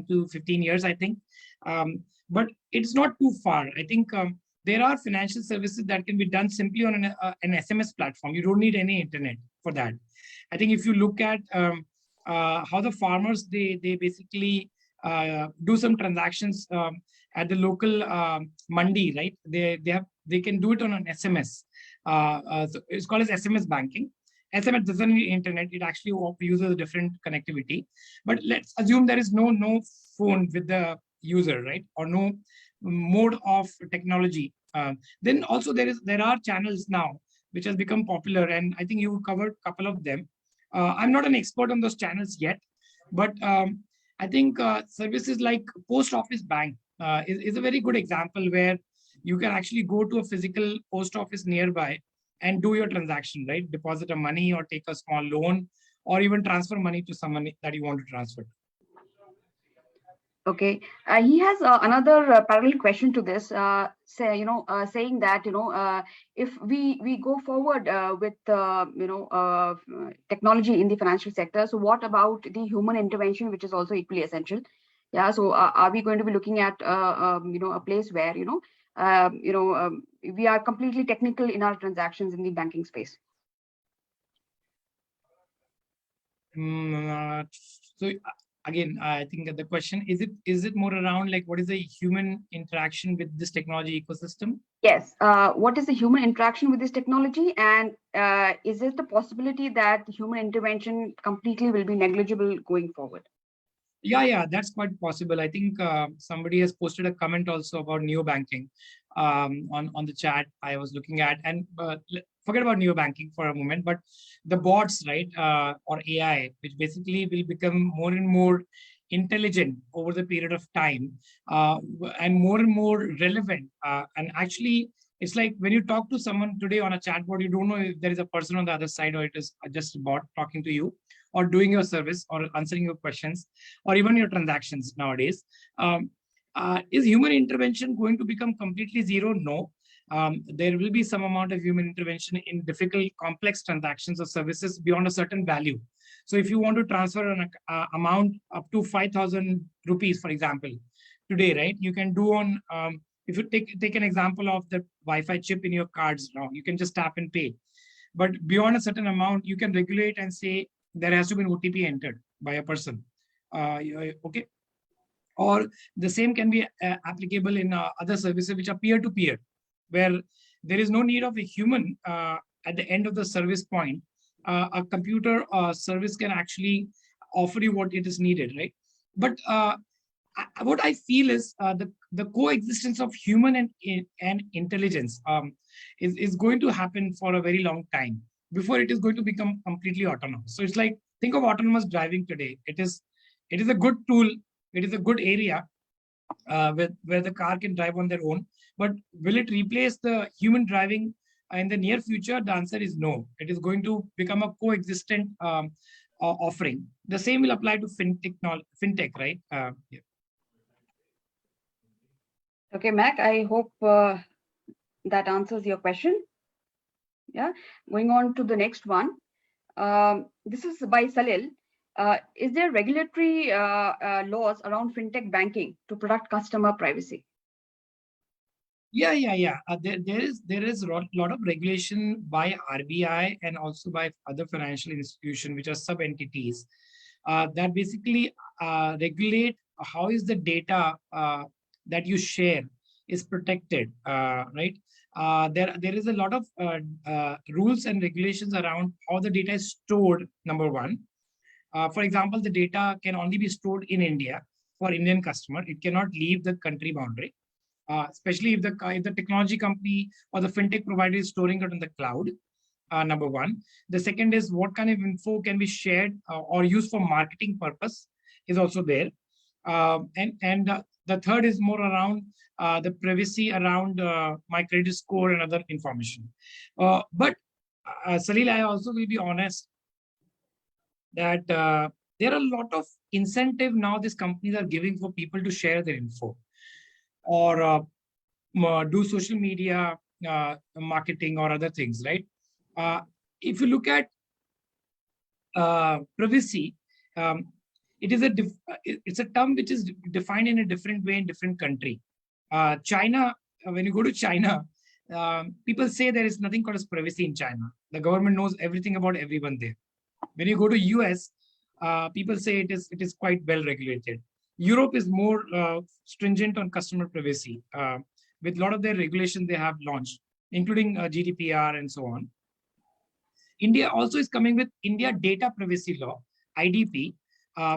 to 15 years, I think. But it's not too far. I think there are financial services that can be done simply on an SMS platform. You don't need any internet for that. I think if you look at how the farmers, they basically do some transactions at the local mandi, right? They can do it on an SMS. So it's called as SMS banking. SMS doesn't need internet; it actually uses a different connectivity. But let's assume there is no phone with the user, right? Or no mode of technology. Then also there are channels now which has become popular, and I think you covered a couple of them. I'm not an expert on those channels yet, but I think services like post office bank is a very good example where you can actually go to a physical post office nearby and do your transaction, right? Deposit a money or take a small loan or even transfer money to someone that you want to transfer. Okay, he has another parallel question to this, saying that if we go forward with technology in the financial sector, so what about the human intervention, which is also equally essential? Yeah, so are we going to be looking at a place where we are completely technical in our transactions in the banking space? So again, I think the question is it more around like what is the human interaction with this technology ecosystem? Yes. What is the human interaction with this technology, and is it the possibility that human intervention completely will be negligible going forward? Yeah, that's quite possible. I think somebody has posted a comment also about neobanking on the chat I was looking at. And forget about neobanking for a moment, but the bots, right, or AI, which basically will become more and more intelligent over the period of time and more relevant. And actually, it's like when you talk to someone today on a chatbot, you don't know if there is a person on the other side or it is just a bot talking to you or doing your service or answering your questions or even your transactions nowadays. Is human intervention going to become completely zero? No. There will be some amount of human intervention in difficult, complex transactions or services beyond a certain value. So if you want to transfer an amount up to 5,000 rupees, for example, today, right, you can do on, if you take an example of the Wi-Fi chip in your cards now, you can just tap and pay. But beyond a certain amount, you can regulate and say there has to be an OTP entered by a person. Okay. Or the same can be applicable in other services which are peer-to-peer, where there is no need of a human at the end of the service point. A computer service can actually offer you what it is needed, right? But what I feel is the coexistence of human and intelligence is going to happen for a very long time before it is going to become completely autonomous. So it's like, think of autonomous driving today. It is a good tool. It is a good area where the car can drive on their own. But will it replace the human driving in the near future? The answer is no. It is going to become a coexistent offering. The same will apply to fintech, right? Yeah. Okay, Mac, I hope that answers your question. Yeah, going on to the next one. This is by Salil. Is there regulatory laws around fintech banking to protect customer privacy? Yeah. There is a lot of regulation by RBI and also by other financial institutions, which are sub entities, that basically regulate how is the data that you share is protected, right? There is a lot of rules and regulations around how the data is stored. Number one, for example, the data can only be stored in India for Indian customer. It cannot leave the country boundary. Especially if the technology company or the fintech provider is storing it on the cloud. Number one. The second is what kind of info can be shared or used for marketing purpose is also there. And the third is more around the privacy around my credit score and other information. But Salil, I also will be honest that there are a lot of incentive now these companies are giving for people to share their info or do social media marketing or other things, right? If you look at privacy, it is it's a term which is defined in a different way in different country. China, when you go to China, people say there is nothing called as privacy in China. The government knows everything about everyone there. When you go to US, people say it is quite well regulated. Europe is more stringent on customer privacy, with a lot of their regulations they have launched, including GDPR and so on. India also is coming with India Data Privacy Law, IDP,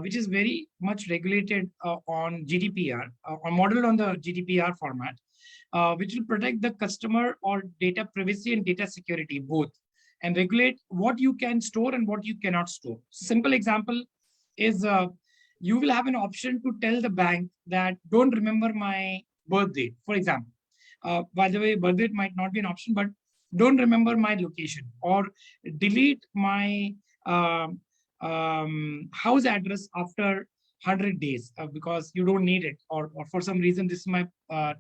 which is very much regulated on GDPR, or modeled on the GDPR format, which will protect the customer or data privacy and data security both, and regulate what you can store and what you cannot store. Simple example is you will have an option to tell the bank that don't remember my birth date, for example. By the way, birth date might not be an option, but don't remember my location, or delete my house address after 100 days because you don't need it, or for some reason this is my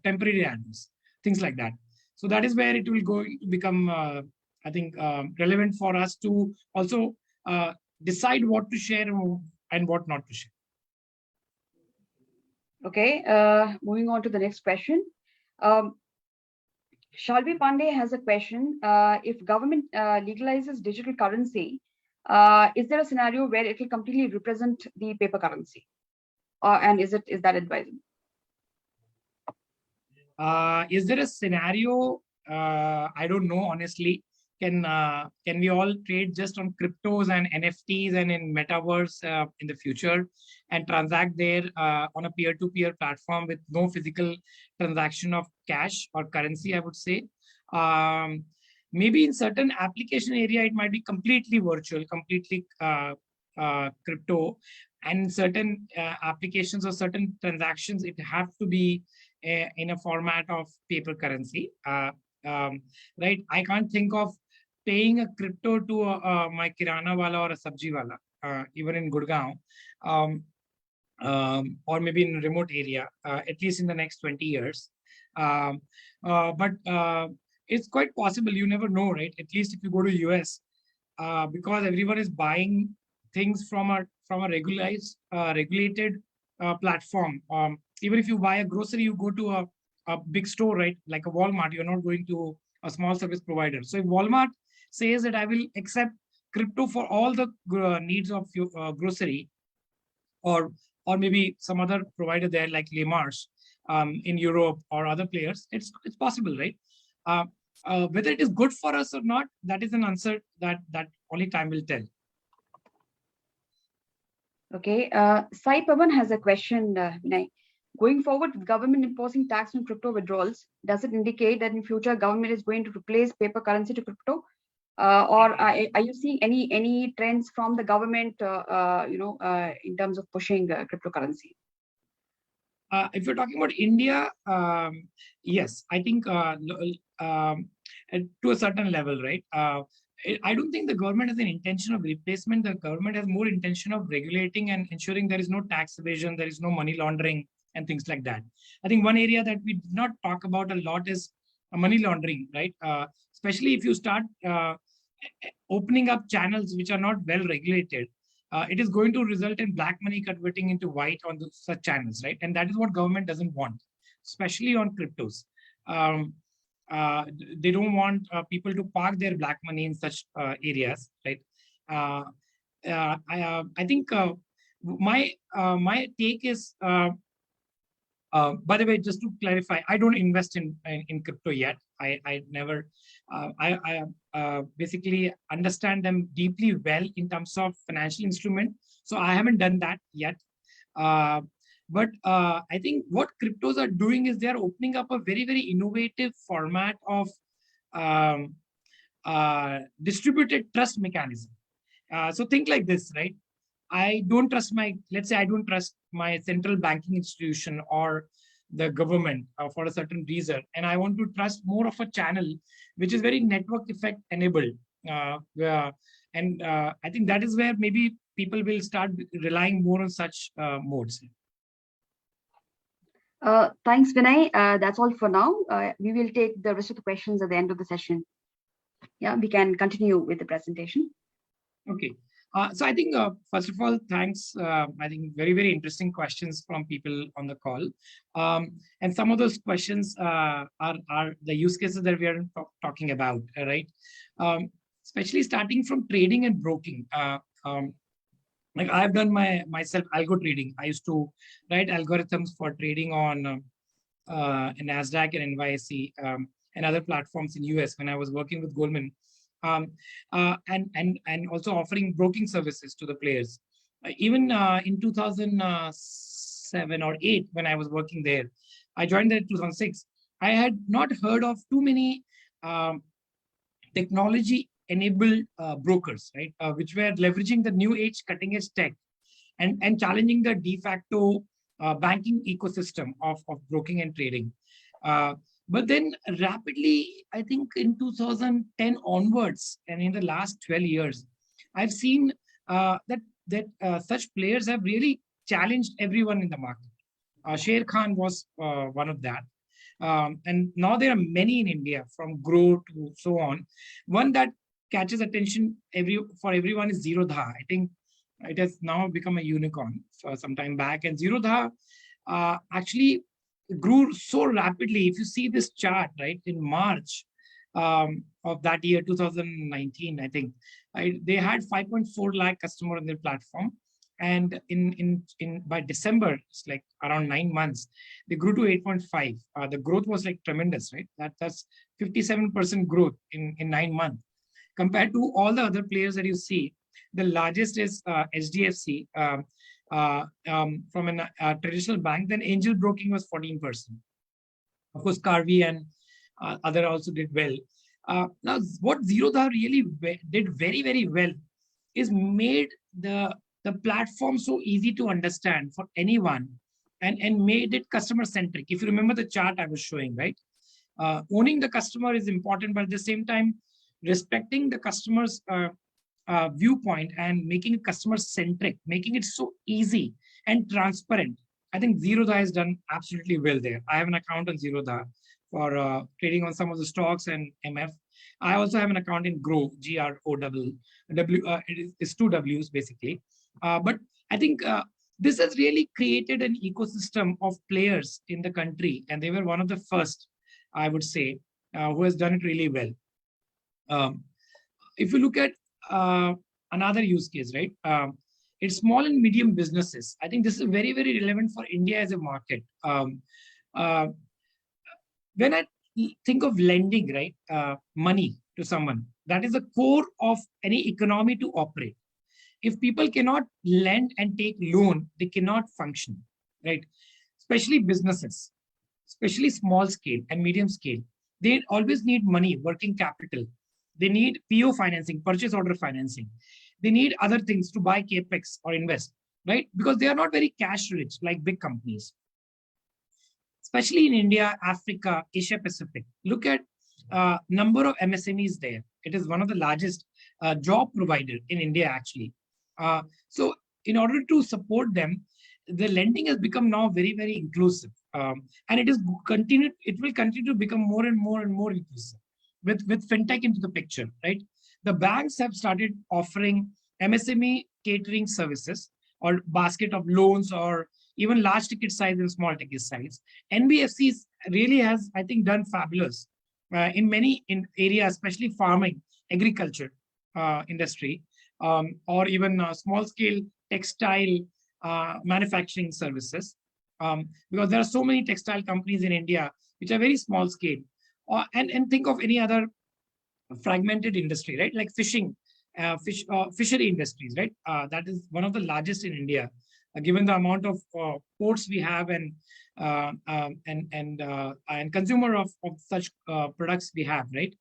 temporary address, things like that. So that is where it will go become, I think, relevant for us to also decide what to share and what not to share. Okay, moving on to the next question. Shalvi Pandey has a question. If government legalizes digital currency, is there a scenario where it will completely represent the paper currency? And is that advisable? Is there a scenario? I don't know, honestly. Can we all trade just on cryptos and NFTs and in metaverse in the future, and transact there on a peer-to-peer platform with no physical transaction of cash or currency, I would say. Maybe in certain application area, it might be completely virtual, completely crypto, and certain applications or certain transactions, it have to be in a format of paper currency. Right? I can't think of paying a crypto to my kirana wala or a sabji wala, even in Gurgaon, or maybe in a remote area, at least in the next 20 years. But it's quite possible. You never know, right? At least if you go to US, because everyone is buying things from a regulated platform. Even if you buy a grocery, you go to a big store, right? Like a Walmart, you're not going to a small service provider. So if Walmart says that I will accept crypto for all the needs of your grocery, or maybe some other provider there like Le Mars in Europe or other players, it's possible, right? Whether it is good for us or not, that is an answer that only time will tell. Okay, Sai Pavan has a question, Vinay. Going forward with government imposing tax on crypto withdrawals, does it indicate that in future government is going to replace paper currency to crypto? Or are you seeing any trends from the government, in terms of pushing cryptocurrency? If you're talking about India, yes, I think to a certain level, right? I don't think the government has an intention of replacement. The government has more intention of regulating and ensuring there is no tax evasion, there is no money laundering and things like that. I think one area that we did not talk about a lot is money laundering, right? Especially if you start opening up channels which are not well regulated, it is going to result in black money converting into white on such channels, right? And that is what government doesn't want, especially on cryptos. They don't want people to park their black money in such areas, right? I think my take is, by the way, just to clarify, I don't invest in crypto yet. I never, I basically understand them deeply well in terms of financial instrument. So I haven't done that yet. But I think what cryptos are doing is they're opening up a very, very innovative format of distributed trust mechanism. So think like this, right? I don't trust let's say I don't trust my central banking institution or the government for a certain reason. And I want to trust more of a channel, which is very network effect enabled. And I think that is where maybe people will start relying more on such modes. Thanks, Vinay. That's all for now. We will take the rest of the questions at the end of the session. Yeah, we can continue with the presentation. Okay. So I think, first of all, thanks. I think very interesting questions from people on the call. And some of those questions are the use cases that we are talking about, right? Especially starting from trading and broking. Like I've done myself algo trading. I used to write algorithms for trading on NASDAQ and NYSE and other platforms in US when I was working with Goldman, and also offering broking services to the players. Even in 2007 or 8, when I was working there, I joined there in 2006. I had not heard of too many technology-enabled brokers, right, which were leveraging the new age, cutting-edge tech and challenging the de facto banking ecosystem of broking and trading. But then rapidly, I think in 2010 onwards, and in the last 12 years, I've seen that such players have really challenged everyone in the market. Sher Khan was one of that. And now there are many in India, from Grow to so on. One that catches attention for everyone is Zero Dha. I think it has now become a unicorn some time back. And Zero Dha actually grew so rapidly. If you see this chart, right, in March of that year, 2019, I think, they had 5.4 lakh customers on their platform. And in by December, it's like around 9 months, they grew to 8.5. The growth was like tremendous, right? That's 57% growth in 9 months. Compared to all the other players that you see, the largest is HDFC from a traditional bank. Then angel broking was 14%. Of course, Carvey and other also did well. Now, what Zero Dha really did very well is made the platform so easy to understand for anyone, and made it customer centric. If you remember the chart I was showing, right? Owning the customer is important, but at the same time, respecting the customer's viewpoint and making it customer centric, making it so easy and transparent. I think Zero Dha has done absolutely well there. I have an account on Zero Dha for trading on some of the stocks and MF. I also have an account in Grow, GROW. It's two W's basically. But I think this has really created an ecosystem of players in the country, and they were one of the first, I would say, who has done it really well. If you look at another use case, right? It's small and medium businesses. I think this is very relevant for India as a market. When I think of lending, right, money to someone, that is the core of any economy to operate. If people cannot lend and take loan, they cannot function, right? Especially businesses, especially small scale and medium scale. They always need money, working capital. They need PO financing, purchase order financing. They need other things to buy capex or invest, right? Because they are not very cash rich like big companies. Especially in India, Africa, Asia Pacific. Look at number of MSMEs there. It is one of the largest job provider in India, actually. So in order to support them, the lending has become now very inclusive, and it will continue to become more and more inclusive with fintech into the picture, right? The banks have started offering MSME catering services or basket of loans, or even large ticket size and small ticket size. NBFCs really has, I think, done fabulous in many areas, especially farming, agriculture industry. Or even small scale textile manufacturing services, because there are so many textile companies in India which are very small scale. And think of any other fragmented industry, right? Like fishing, fishery industries, right? That is one of the largest in India, given the amount of ports we have and consumer of such products we have, right?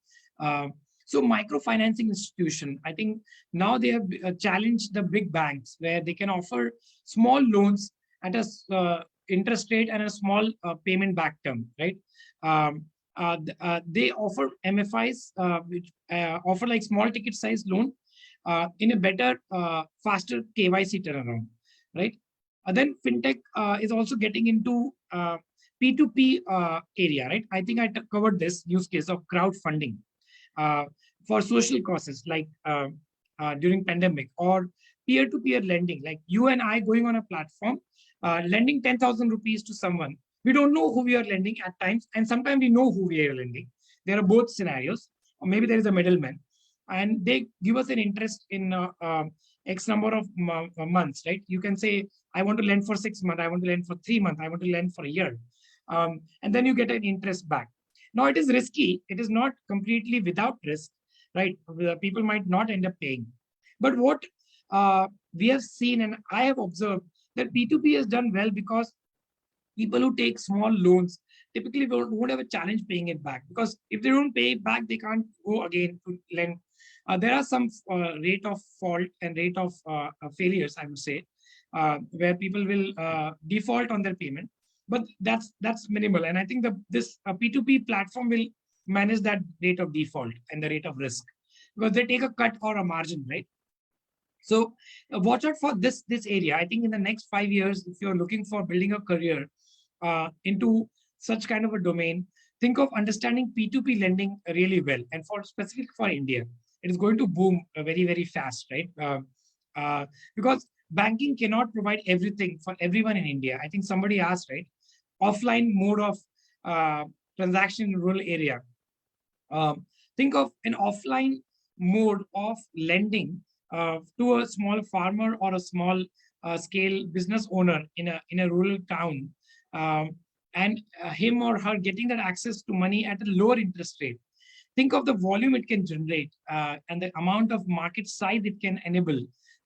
So microfinancing institution, I think now they have challenged the big banks, where they can offer small loans at a interest rate and a small payment back term, right? They offer MFIs, which offer like small ticket size loan in a better, faster KYC turnaround, right? Then fintech is also getting into P2P area, right? I think I covered this use case of crowdfunding. For social causes like during pandemic, or peer-to-peer lending, like you and I going on a platform, lending 10,000 rupees to someone. We don't know who we are lending at times, and sometimes we know who we are lending. There are both scenarios, or maybe there is a middleman, and they give us an interest in X number of months, right? You can say, I want to lend for 6 months, I want to lend for 3 months, I want to lend for a year. And then you get an interest back. Now, it is risky. It is not completely without risk, right? People might not end up paying. But what we have seen, and I have observed, that P2P has done well because people who take small loans typically won't have a challenge paying it back, because if they don't pay it back, they can't go again to lend. There are some rate of fault and rate of failures, I would say, where people will default on their payment, but that's minimal. And I think this P2P platform will manage that rate of default and the rate of risk, because they take a cut or a margin, right? So watch out for this area. I think in the next 5 years, if you're looking for building a career into such kind of a domain, think of understanding P2P lending really well. And for specific for India, it is going to boom very, very fast, right? Because banking cannot provide everything for everyone in India. I think somebody asked, right? Offline mode of transaction in rural area. Think of an offline mode of lending to a small farmer or a small scale business owner in a rural town, and him or her getting that access to money at a lower interest rate. Think of the volume it can generate and the amount of market size it can enable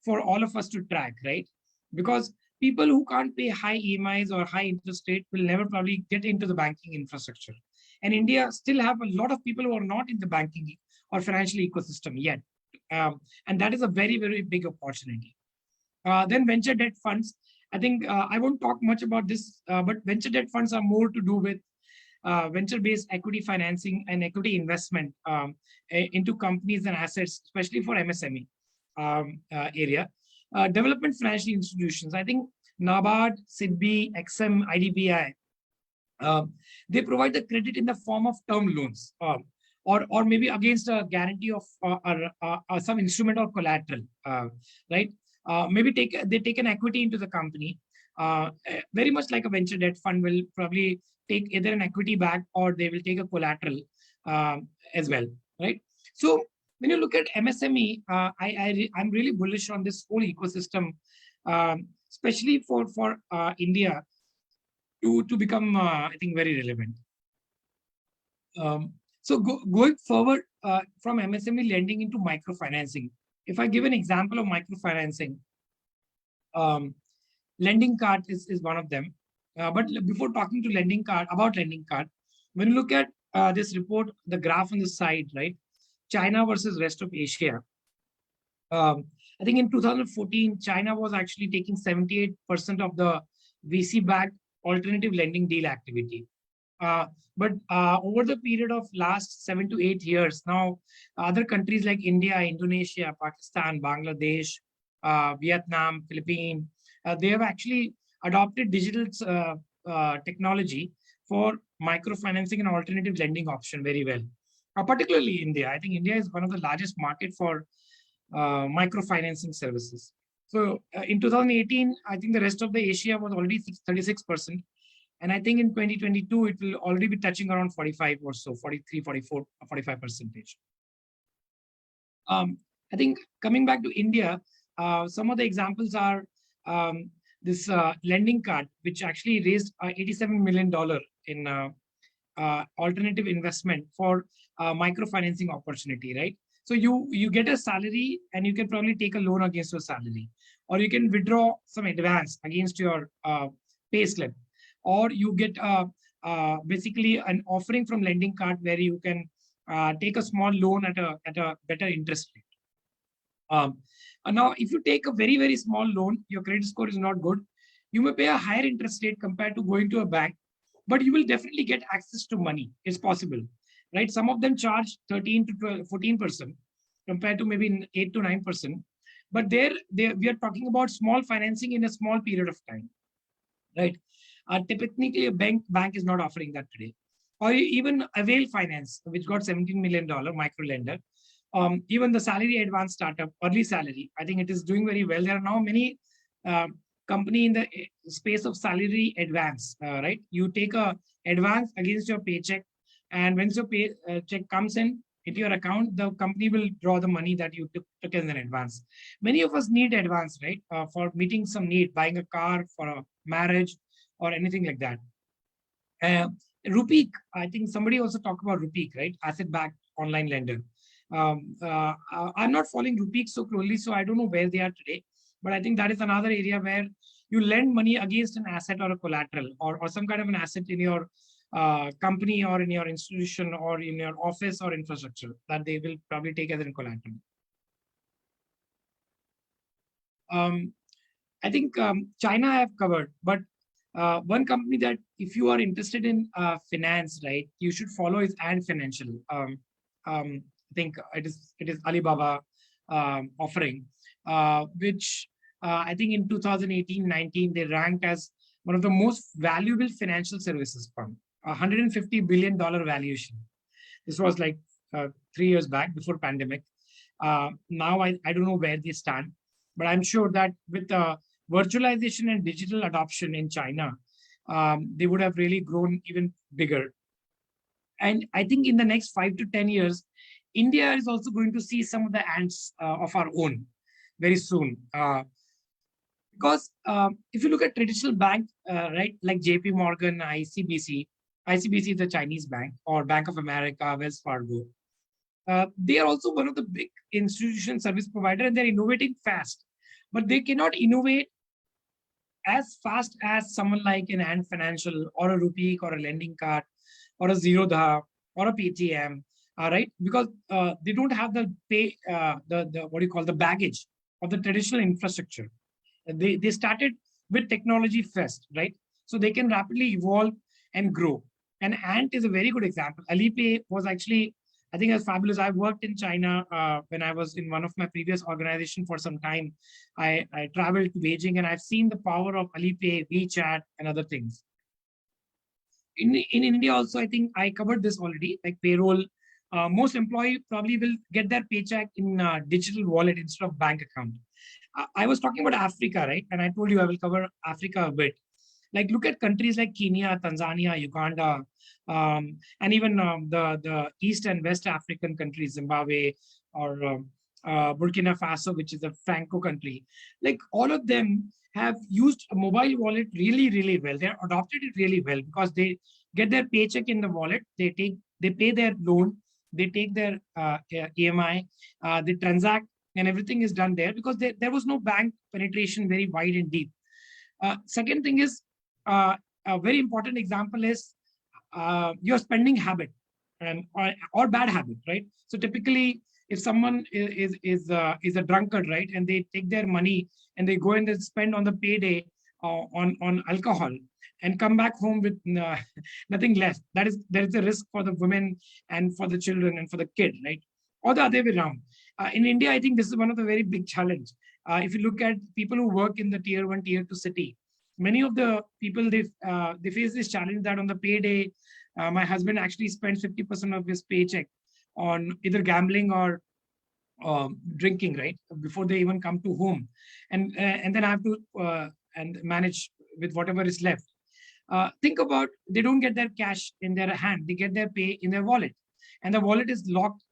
for all of us to track, right? Because people who can't pay high EMIs or high interest rate will never probably get into the banking infrastructure. And India still have a lot of people who are not in the banking or financial ecosystem yet. And that is a very, very big opportunity. Then venture debt funds. I think I won't talk much about this, but venture debt funds are more to do with venture-based equity financing and equity investment into companies and assets, especially for MSME area. Development financial institutions. I think NABARD, SIDBI, XM, IDBI, they provide the credit in the form of term loans, or maybe against a guarantee of some instrument or collateral, right? Maybe they take an equity into the company, very much like a venture debt fund will probably take either an equity back or they will take a collateral as well, right? So when you look at MSME, I'm really bullish on this whole ecosystem, especially for India to become, I think, very relevant. So going forward from MSME lending into microfinancing, if I give an example of microfinancing, lending card is one of them. But before talking to lending card, when you look at this report, the graph on the side, right? China versus rest of Asia. I think in 2014, China was actually taking 78% of the VC-backed alternative lending deal activity. But over the period of last 7 to 8 years, now other countries like India, Indonesia, Pakistan, Bangladesh, Vietnam, Philippines, they have actually adopted digital technology for microfinancing and alternative lending option very well. Particularly India. I think India is one of the largest market for microfinancing services. So in 2018, I think the rest of the Asia was already 36%. And I think in 2022, it will already be touching around 45 or so, 43, 44, 45%. I think coming back to India, some of the examples are this lending card, which actually raised $87 million in alternative investment for microfinancing opportunity, right? So you get a salary and you can probably take a loan against your salary, or you can withdraw some advance against your pay slip, or you get basically an offering from lending card where you can take a small loan at a better interest rate. And now, if you take a very, very small loan, your credit score is not good, you may pay a higher interest rate compared to going to a bank, but you will definitely get access to money. It's possible, right? Some of them charge 13 to 12, 14% compared to maybe 8 to 9%. But we are talking about small financing in a small period of time, right? Typically, a bank is not offering that today. Or even Avail Finance, which got $17 million micro lender. Even the salary advance startup, early salary, I think it is doing very well. There are now many uh, company in the space of salary advance, right? You take a advance against your paycheck, and once your check comes in into your account, the company will draw the money that you took as an advance. Many of us need advance, right? For meeting some need, buying a car, for a marriage, or anything like that. Uh, Rupeek, I think somebody also talked about Rupeek, right? Asset-backed online lender. I'm not following Rupeek so closely, so I don't know where they are today. But I think that is another area where you lend money against an asset or a collateral, or some kind of an asset in your company or in your institution or in your office or infrastructure that they will probably take as a collateral. Um, I think China I have covered, but one company that if you are interested in finance, right, you should follow is Ant Financial. I think it is Alibaba offering, which I think in 2018-19 they ranked as one of the most valuable financial services firm, $150 billion valuation. This was like 3 years back before pandemic. Now I don't know where they stand, but I'm sure that with virtualization and digital adoption in China, they would have really grown even bigger. And I think in the next 5 to 10 years, India is also going to see some of the ants of our own very soon. Because if you look at traditional bank, right, like JP Morgan, ICBC is a Chinese bank, or Bank of America, Wells Fargo. They are also one of the big institution service provider, and they're innovating fast, but they cannot innovate as fast as someone like an Ant Financial or a Rupeek or a lending card or a Zerodha or a Paytm, right? Because they don't have the the what do you call, the baggage of the traditional infrastructure. They started with technology first, right? So they can rapidly evolve and grow. And Ant is a very good example. Alipay was actually, I think, it's fabulous. I worked in China when I was in one of my previous organization for some time. I traveled to Beijing, and I've seen the power of Alipay, WeChat, and other things. In India also, I think I covered this already, like payroll. Most employee probably will get their paycheck in digital wallet instead of bank account. I was talking about Africa, right? And I told you I will cover Africa a bit. Like, look at countries like Kenya, Tanzania, Uganda, and even the East and West African countries, Zimbabwe or Burkina Faso, which is a Franco country. Like, all of them have used a mobile wallet really, really well. They adopted it really well because they get their paycheck in the wallet. They pay their loan. They take their EMI. They transact, and everything is done there because there was no bank penetration very wide and deep. Second thing is, a very important example is your spending habit or bad habit, right? So typically, if someone is a drunkard, right, and they take their money and they go and they spend on the payday on alcohol and come back home with nothing left, there is a risk for the women and for the children and for the kid, right? Or the other way around. In India, I think this is one of the very big challenge. If you look at people who work in the tier 1, tier 2 city, many of the people they face this challenge that on the payday, my husband actually spends 50% of his paycheck on either gambling or drinking, right, before they even come to home, and then I have to and manage with whatever is left. Think about, they don't get their cash in their hand; they get their pay in their wallet, and the wallet is locked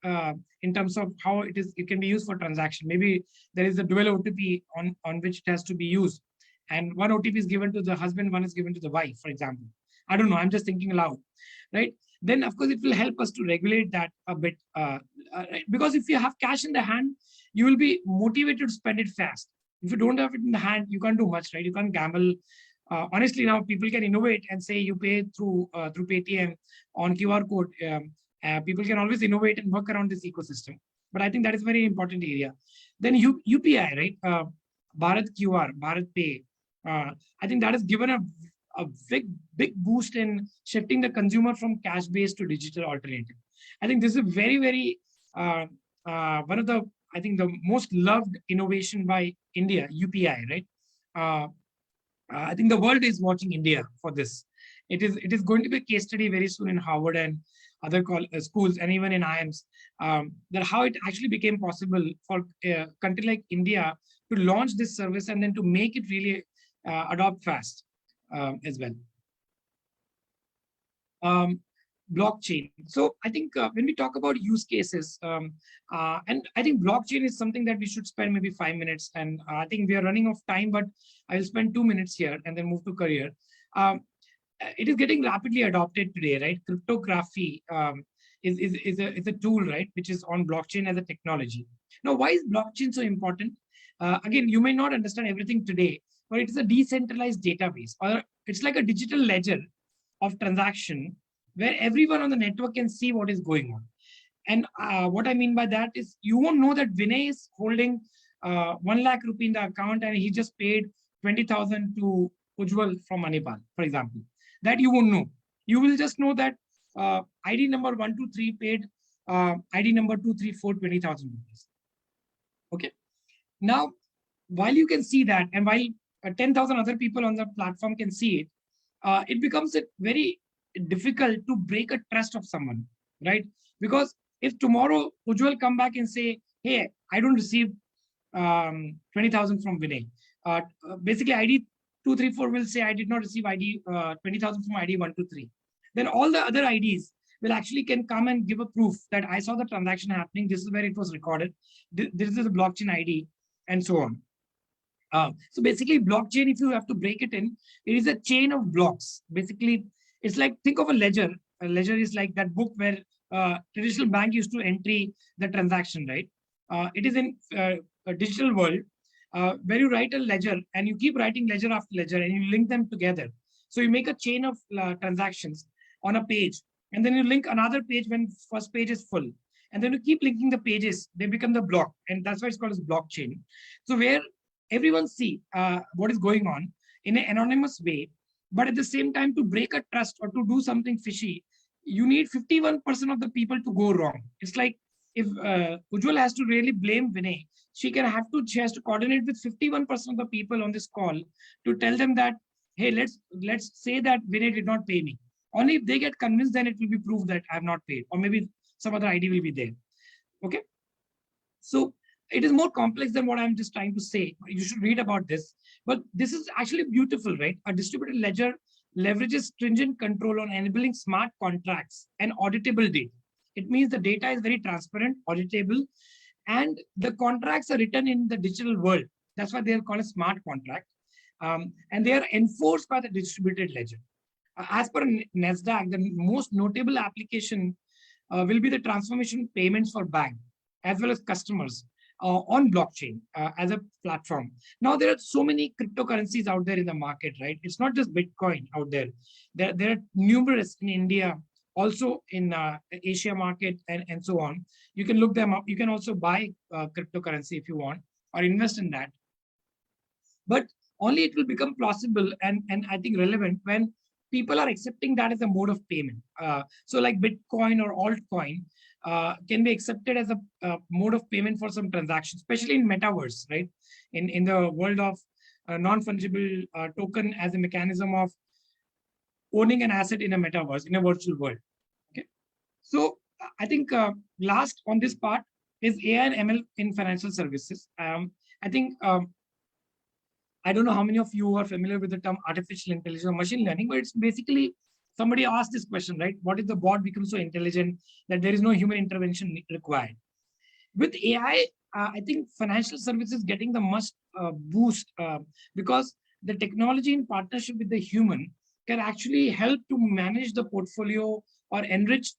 in terms of how it can be used for transaction. Maybe there is a dual OTP on which it has to be used, and one OTP is given to the husband, one is given to the wife, for example. I don't know, I'm just thinking aloud, right? Then of course it will help us to regulate that a bit, right? Because if you have cash in the hand, you will be motivated to spend it fast. If you don't have it in the hand, you can't do much, right? You can't gamble. Honestly, now people can innovate and say you pay through Paytm on QR code. People can always innovate and work around this ecosystem. But I think that is a very important area. Then UPI, right? Bharat QR, Bharat Pay. I think that has given a big boost in shifting the consumer from cash based to digital alternative. I think this is very, very one of the, I think, the most loved innovation by India, UPI, right? I think the world is watching India for this. It is going to be a case study very soon in Harvard and other schools, and even in IIMs, that how it actually became possible for a country like India to launch this service and then to make it really adopt fast as well. Blockchain. So I think when we talk about use cases, and I think blockchain is something that we should spend maybe 5 minutes. And I think we are running out of time, but I'll spend 2 minutes here and then move to career. It is getting rapidly adopted today, right? Cryptography is a tool, right, which is on blockchain as a technology. Now, why is blockchain so important? Again, you may not understand everything today, but it is a decentralized database, or it's like a digital ledger of transaction where everyone on the network can see what is going on. And what I mean by that is you won't know that Vinay is holding 1 lakh rupee in the account and he just paid 20,000 to Ujjwal from Manipal, for example. That you won't know. You will just know that ID number 123 paid ID number 234 20,000 rupees. Okay. Now, while you can see that, and while 10,000 other people on the platform can see it, it becomes very difficult to break a trust of someone, right? Because if tomorrow Ujjwal come back and say, hey, I don't receive 20,000 from Vinay, basically ID 234 will say I did not receive ID 20,000 from ID 123. Then all the other IDs will actually can come and give a proof that I saw the transaction happening. This is where it was recorded. This is a blockchain ID, and so on. So basically, blockchain, if you have to break it in, it is a chain of blocks. Basically, it's like, think of a ledger. A ledger is like that book where traditional bank used to entry the transaction, right? It is in a digital world where you write a ledger and you keep writing ledger after ledger and you link them together. So you make a chain of transactions on a page, and then you link another page when first page is full. And then you keep linking the pages, they become the block. And that's why it's called as blockchain. So where everyone see what is going on in an anonymous way, but at the same time, to break a trust or to do something fishy, you need 51% of the people to go wrong. It's like if Ujjwal has to really blame Vinay, she has to coordinate with 51% of the people on this call to tell them that, hey, let's say that Vinay did not pay me. Only if they get convinced, then it will be proved that I have not paid, or maybe some other ID will be there. Okay. So it is more complex than what I'm just trying to say. You should read about this. But this is actually beautiful, right? A distributed ledger leverages stringent control on enabling smart contracts and auditable data. It means the data is very transparent, auditable, and the contracts are written in the digital world. That's why they are called a smart contract. And they are enforced by the distributed ledger. As per NASDAQ, the most notable application will be the transformation payments for bank as well as customers on blockchain as a platform. Now, there are so many cryptocurrencies out there in the market, right? It's not just Bitcoin out there. There are numerous in India, also in Asia market, and so on. You can look them up. You can also buy cryptocurrency if you want, or invest in that. But only it will become plausible and I think relevant when people are accepting that as a mode of payment. So like Bitcoin or altcoin can be accepted as a mode of payment for some transactions, especially in metaverse, right? In the world of non-fungible token as a mechanism of owning an asset in a metaverse, in a virtual world. Okay. So I think last on this part is AI and ML in financial services. I think I don't know how many of you are familiar with the term artificial intelligence or machine learning, but it's basically somebody asked this question, right? What if the bot becomes so intelligent that there is no human intervention required? With AI, I think financial services getting the must boost because the technology in partnership with the human can actually help to manage the portfolio or enrich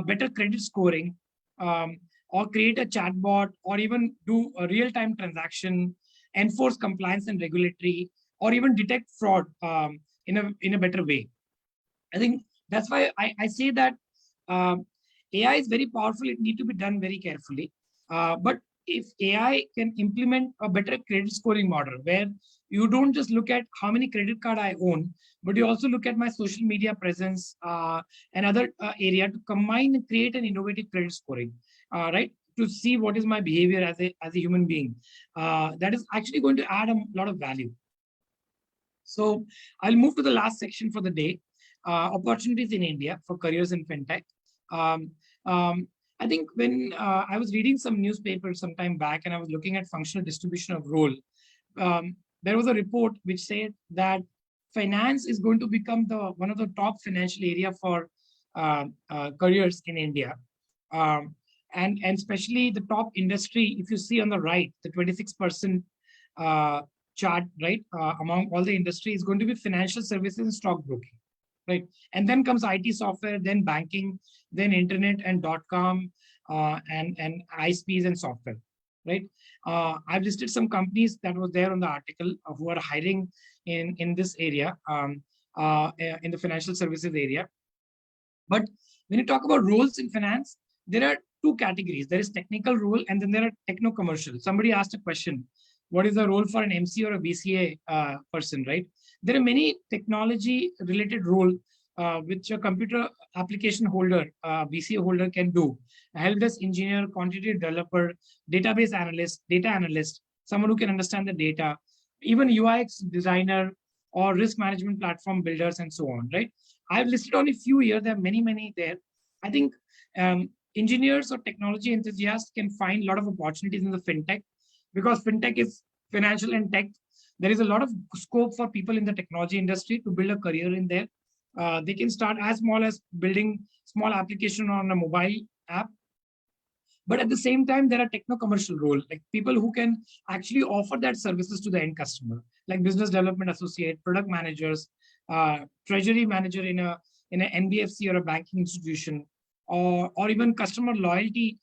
better credit scoring or create a chatbot or even do a real-time transaction, enforce compliance and regulatory, or even detect fraud in a better way. I think that's why I say that AI is very powerful. It needs to be done very carefully. But if AI can implement a better credit scoring model where you don't just look at how many credit card I own, but you also look at my social media presence and other area to combine and create an innovative credit scoring, right? To see what is my behavior as a human being. That is actually going to add a lot of value. So I'll move to the last section for the day. opportunities in India for careers in fintech. Um, I think when I was reading some newspapers some time back and I was looking at functional distribution of role, there was a report which said that finance is going to become one of the top financial area for careers in India. Um, and especially the top industry, if you see on the right, the 26% chart, right, among all the industry is going to be financial services and stockbroking, right? And then comes IT software, then banking, then internet and .com, and ISPs and software, right? I've listed some companies that was there on the article who are hiring in this area, in the financial services area. But when you talk about roles in finance, there are two categories. There is technical role and then there are techno-commercial. Somebody asked a question, what is the role for an MC or a BCA person, right? There are many technology related role which a computer application holder, BCA holder can do. A help desk engineer, quantity developer, database analyst, data analyst, someone who can understand the data, even UX designer or risk management platform builders and so on, right? I've listed only a few here. There are many, many there. I think engineers or technology enthusiasts can find a lot of opportunities in the fintech because fintech is financial and tech. There is a lot of scope for people in the technology industry to build a career in there. They can start as small as building small application on a mobile app. But at the same time, there are techno-commercial role, like people who can actually offer that services to the end customer, like business development associate, product managers, treasury manager in an NBFC or a banking institution, or even customer loyalty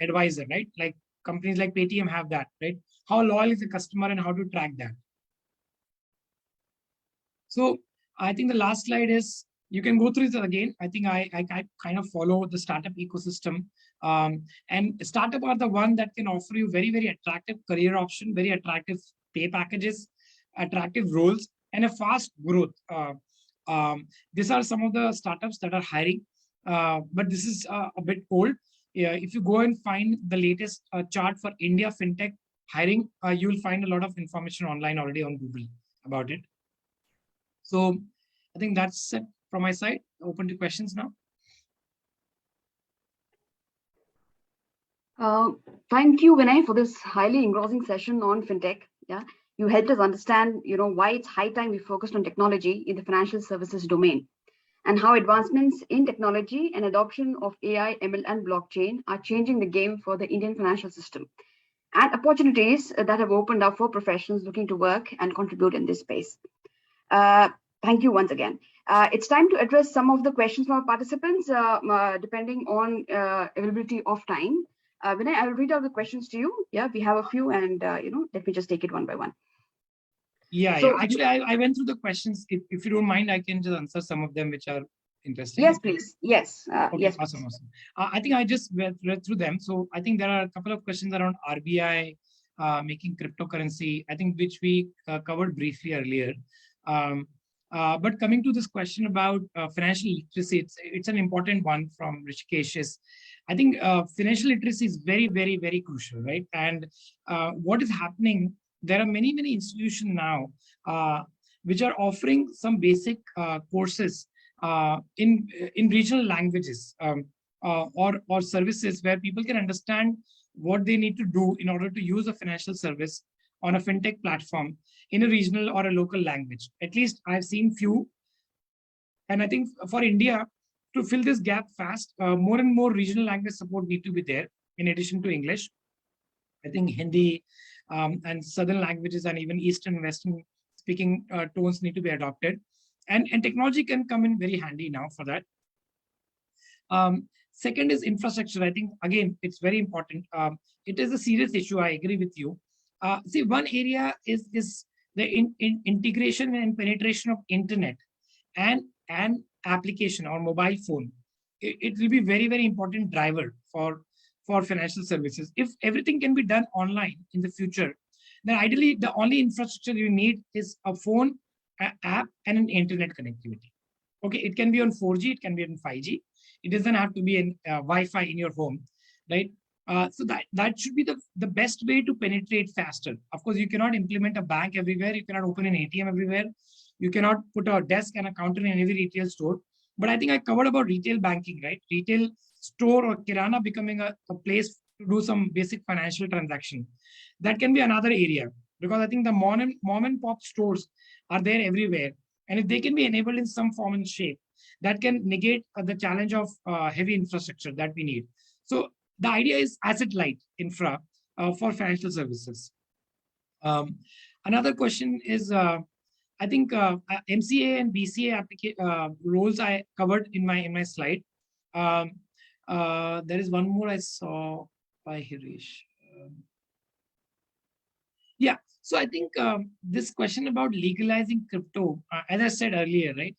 advisor, right? Like companies like Paytm have that, right? How loyal is the customer and how to track that. So I think the last slide is, you can go through this again. I think I kind of follow the startup ecosystem. And startup are the one that can offer you very, very attractive career option, very attractive pay packages, attractive roles, and a fast growth. These are some of the startups that are hiring, but this is a bit old. If you go and find the latest chart for India fintech hiring, you will find a lot of information online already on Google about it. So I think that's it from my side. Open to questions now. Thank you, Vinay, for this highly engrossing session on fintech. Yeah, you helped us understand, why it's high time we focused on technology in the financial services domain, and how advancements in technology and adoption of AI, ML, and blockchain are changing the game for the Indian financial system, and opportunities that have opened up for professionals looking to work and contribute in this space. Thank you once again. It's time to address some of the questions from our participants, depending on availability of time. Vinay, I will read out the questions to you. Yeah, we have a few, and let me just take it one by one. Yeah, so, yeah. Actually, I went through the questions. If you don't mind, I can just answer some of them which are interesting. Yes, please. Yes. Okay, yes. Awesome. I think I just read through them. So I think there are a couple of questions around RBI making cryptocurrency, I think, which we covered briefly earlier. But coming to this question about financial literacy, it's an important one from Rishikesh. I think financial literacy is very, very, very crucial, right? And what is happening, there are many, many institutions now which are offering some basic courses in regional languages or services where people can understand what they need to do in order to use a financial service on a fintech platform in a regional or a local language. At least I've seen few. And I think for India, to fill this gap fast, more and more regional language support need to be there in addition to English. I think Hindi and southern languages and even Eastern and Western speaking tones need to be adopted. And technology can come in very handy now for that. Second is infrastructure. I think, again, it's very important. It is a serious issue. I agree with you. See, one area is the integration and penetration of internet and application or mobile phone. It will be very, very important driver for financial services. If everything can be done online in the future, then ideally the only infrastructure you need is a phone, an app, and an internet connectivity. Okay, it can be on 4G, it can be on 5G. It doesn't have to be in Wi-Fi in your home, right? So that should be the best way to penetrate faster. Of course, you cannot implement a bank everywhere. You cannot open an ATM everywhere. You cannot put a desk and a counter in every retail store. But I think I covered about retail banking, right? Retail store or kirana becoming a place to do some basic financial transaction. That can be another area, because I think the mom and pop stores are there everywhere. And if they can be enabled in some form and shape, that can negate the challenge of heavy infrastructure that we need. So the idea is asset light infra for financial services. Another question is, I think MCA and BCA roles I covered in my slide. There is one more I saw by Hirish. Yeah, so I think this question about legalizing crypto, as I said earlier, right?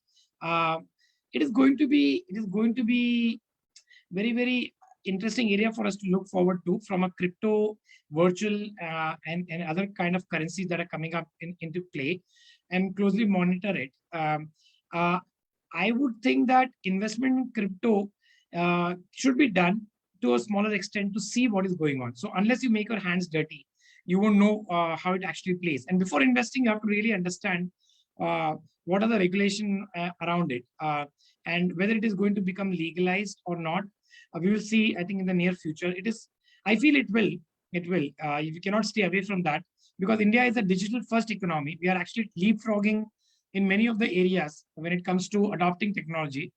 It is going to be very interesting area for us to look forward to, from a crypto, virtual, and other kind of currencies that are coming up into play, and closely monitor it. I would think that investment in crypto should be done to a smaller extent to see what is going on. So unless you make your hands dirty, you won't know how it actually plays. And before investing, you have to really understand what are the regulation around it, and whether it is going to become legalized or not. We will see, I think, in the near future. I feel it will. You cannot stay away from that, because India is a digital first economy. We are actually leapfrogging in many of the areas when it comes to adopting technology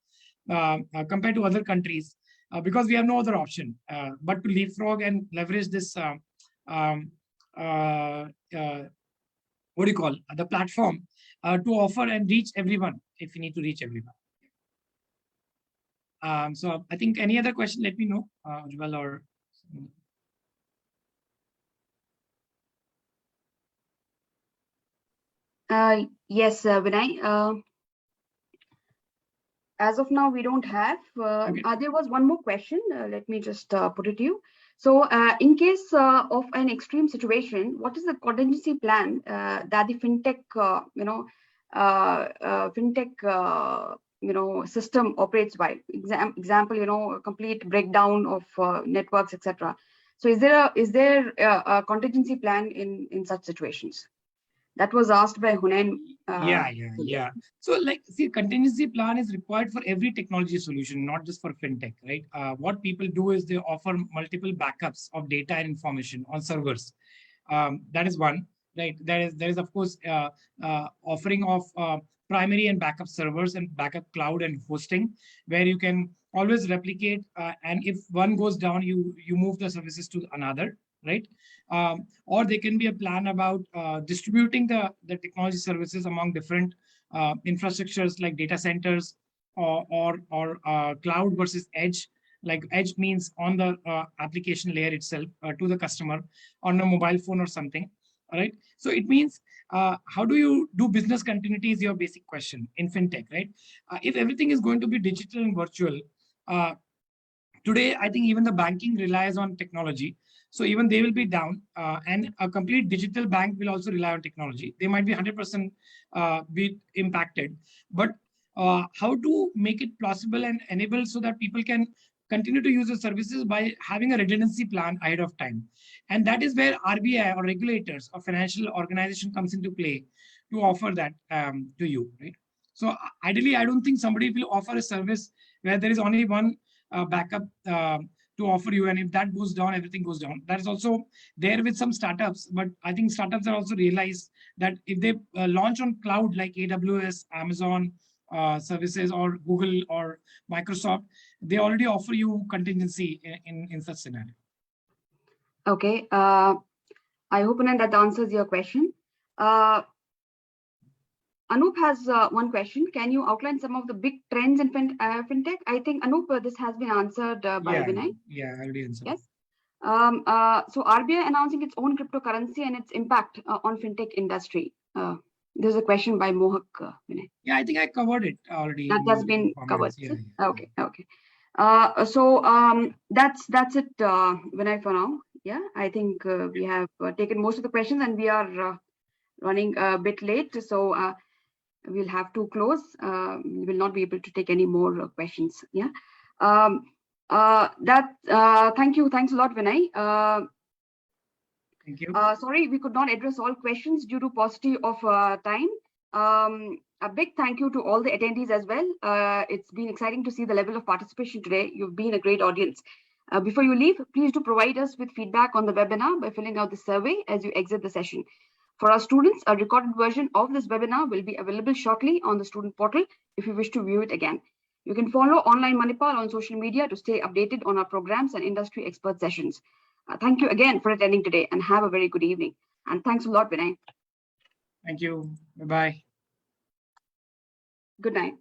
compared to other countries, because we have no other option but to leapfrog and leverage this what do you call the platform to offer and reach everyone if you need to reach everyone. So I think any other question, let me know, Ujjwal or. Yes, Vinay. As of now, we don't have. Okay. There was one more question. Let me just put it to you. So, in case of an extreme situation, what is the contingency plan that the fintech, system operates by? Example, complete breakdown of networks, etc. So, is there a contingency plan in such situations? That was asked by Hunain. Yeah. So, see, contingency plan is required for every technology solution, not just for fintech, right? What people do is they offer multiple backups of data and information on servers. That is one, right? There is of course offering of primary and backup servers and backup cloud and hosting, where you can always replicate, and if one goes down, you move the services to another, right? Or there can be a plan about distributing the technology services among different infrastructures like data centers or cloud versus edge. Like edge means on the application layer itself to the customer on a mobile phone or something. All right. So it means how do you do business continuity is your basic question in fintech, right? If everything is going to be digital and virtual, today I think even the banking relies on technology. So even they will be down, and a complete digital bank will also rely on technology. They might be 100% be impacted, but how to make it plausible and enable so that people can continue to use the services by having a redundancy plan ahead of time. And that is where RBI or regulators or financial organization comes into play to offer that to you, right? So ideally, I don't think somebody will offer a service where there is only one backup to offer you, and if that goes down, everything goes down. That is also there with some startups, but I think startups are also realized that if they launch on cloud like AWS, Amazon services, or Google or Microsoft, they already offer you contingency in such scenario. Okay, I hope that answers your question. Anup has one question. Can you outline some of the big trends in fintech? I think, Anup, this has been answered by Vinay. Yeah, I already answered. Yes. So RBI announcing its own cryptocurrency and its impact on fintech industry. There's a question by Mohak, Vinay. Yeah, I think I covered it already. That has been covered. Yeah. Okay. So that's it, Vinay, for now. Yeah, I think we have taken most of the questions, and we are running a bit late. So we'll have to close. We will not be able to take any more questions. Yeah. Thank you. Thanks a lot, Vinay. Thank you. Sorry, we could not address all questions due to paucity of time. A big thank you to all the attendees as well. It's been exciting to see the level of participation today. You've been a great audience. Before you leave, please do provide us with feedback on the webinar by filling out the survey as you exit the session. For our students, a recorded version of this webinar will be available shortly on the student portal if you wish to view it again. You can follow Online Manipal on social media to stay updated on our programs and industry expert sessions. Thank you again for attending today and have a very good evening. And thanks a lot, Vinay. Thank you. Bye-bye. Good night.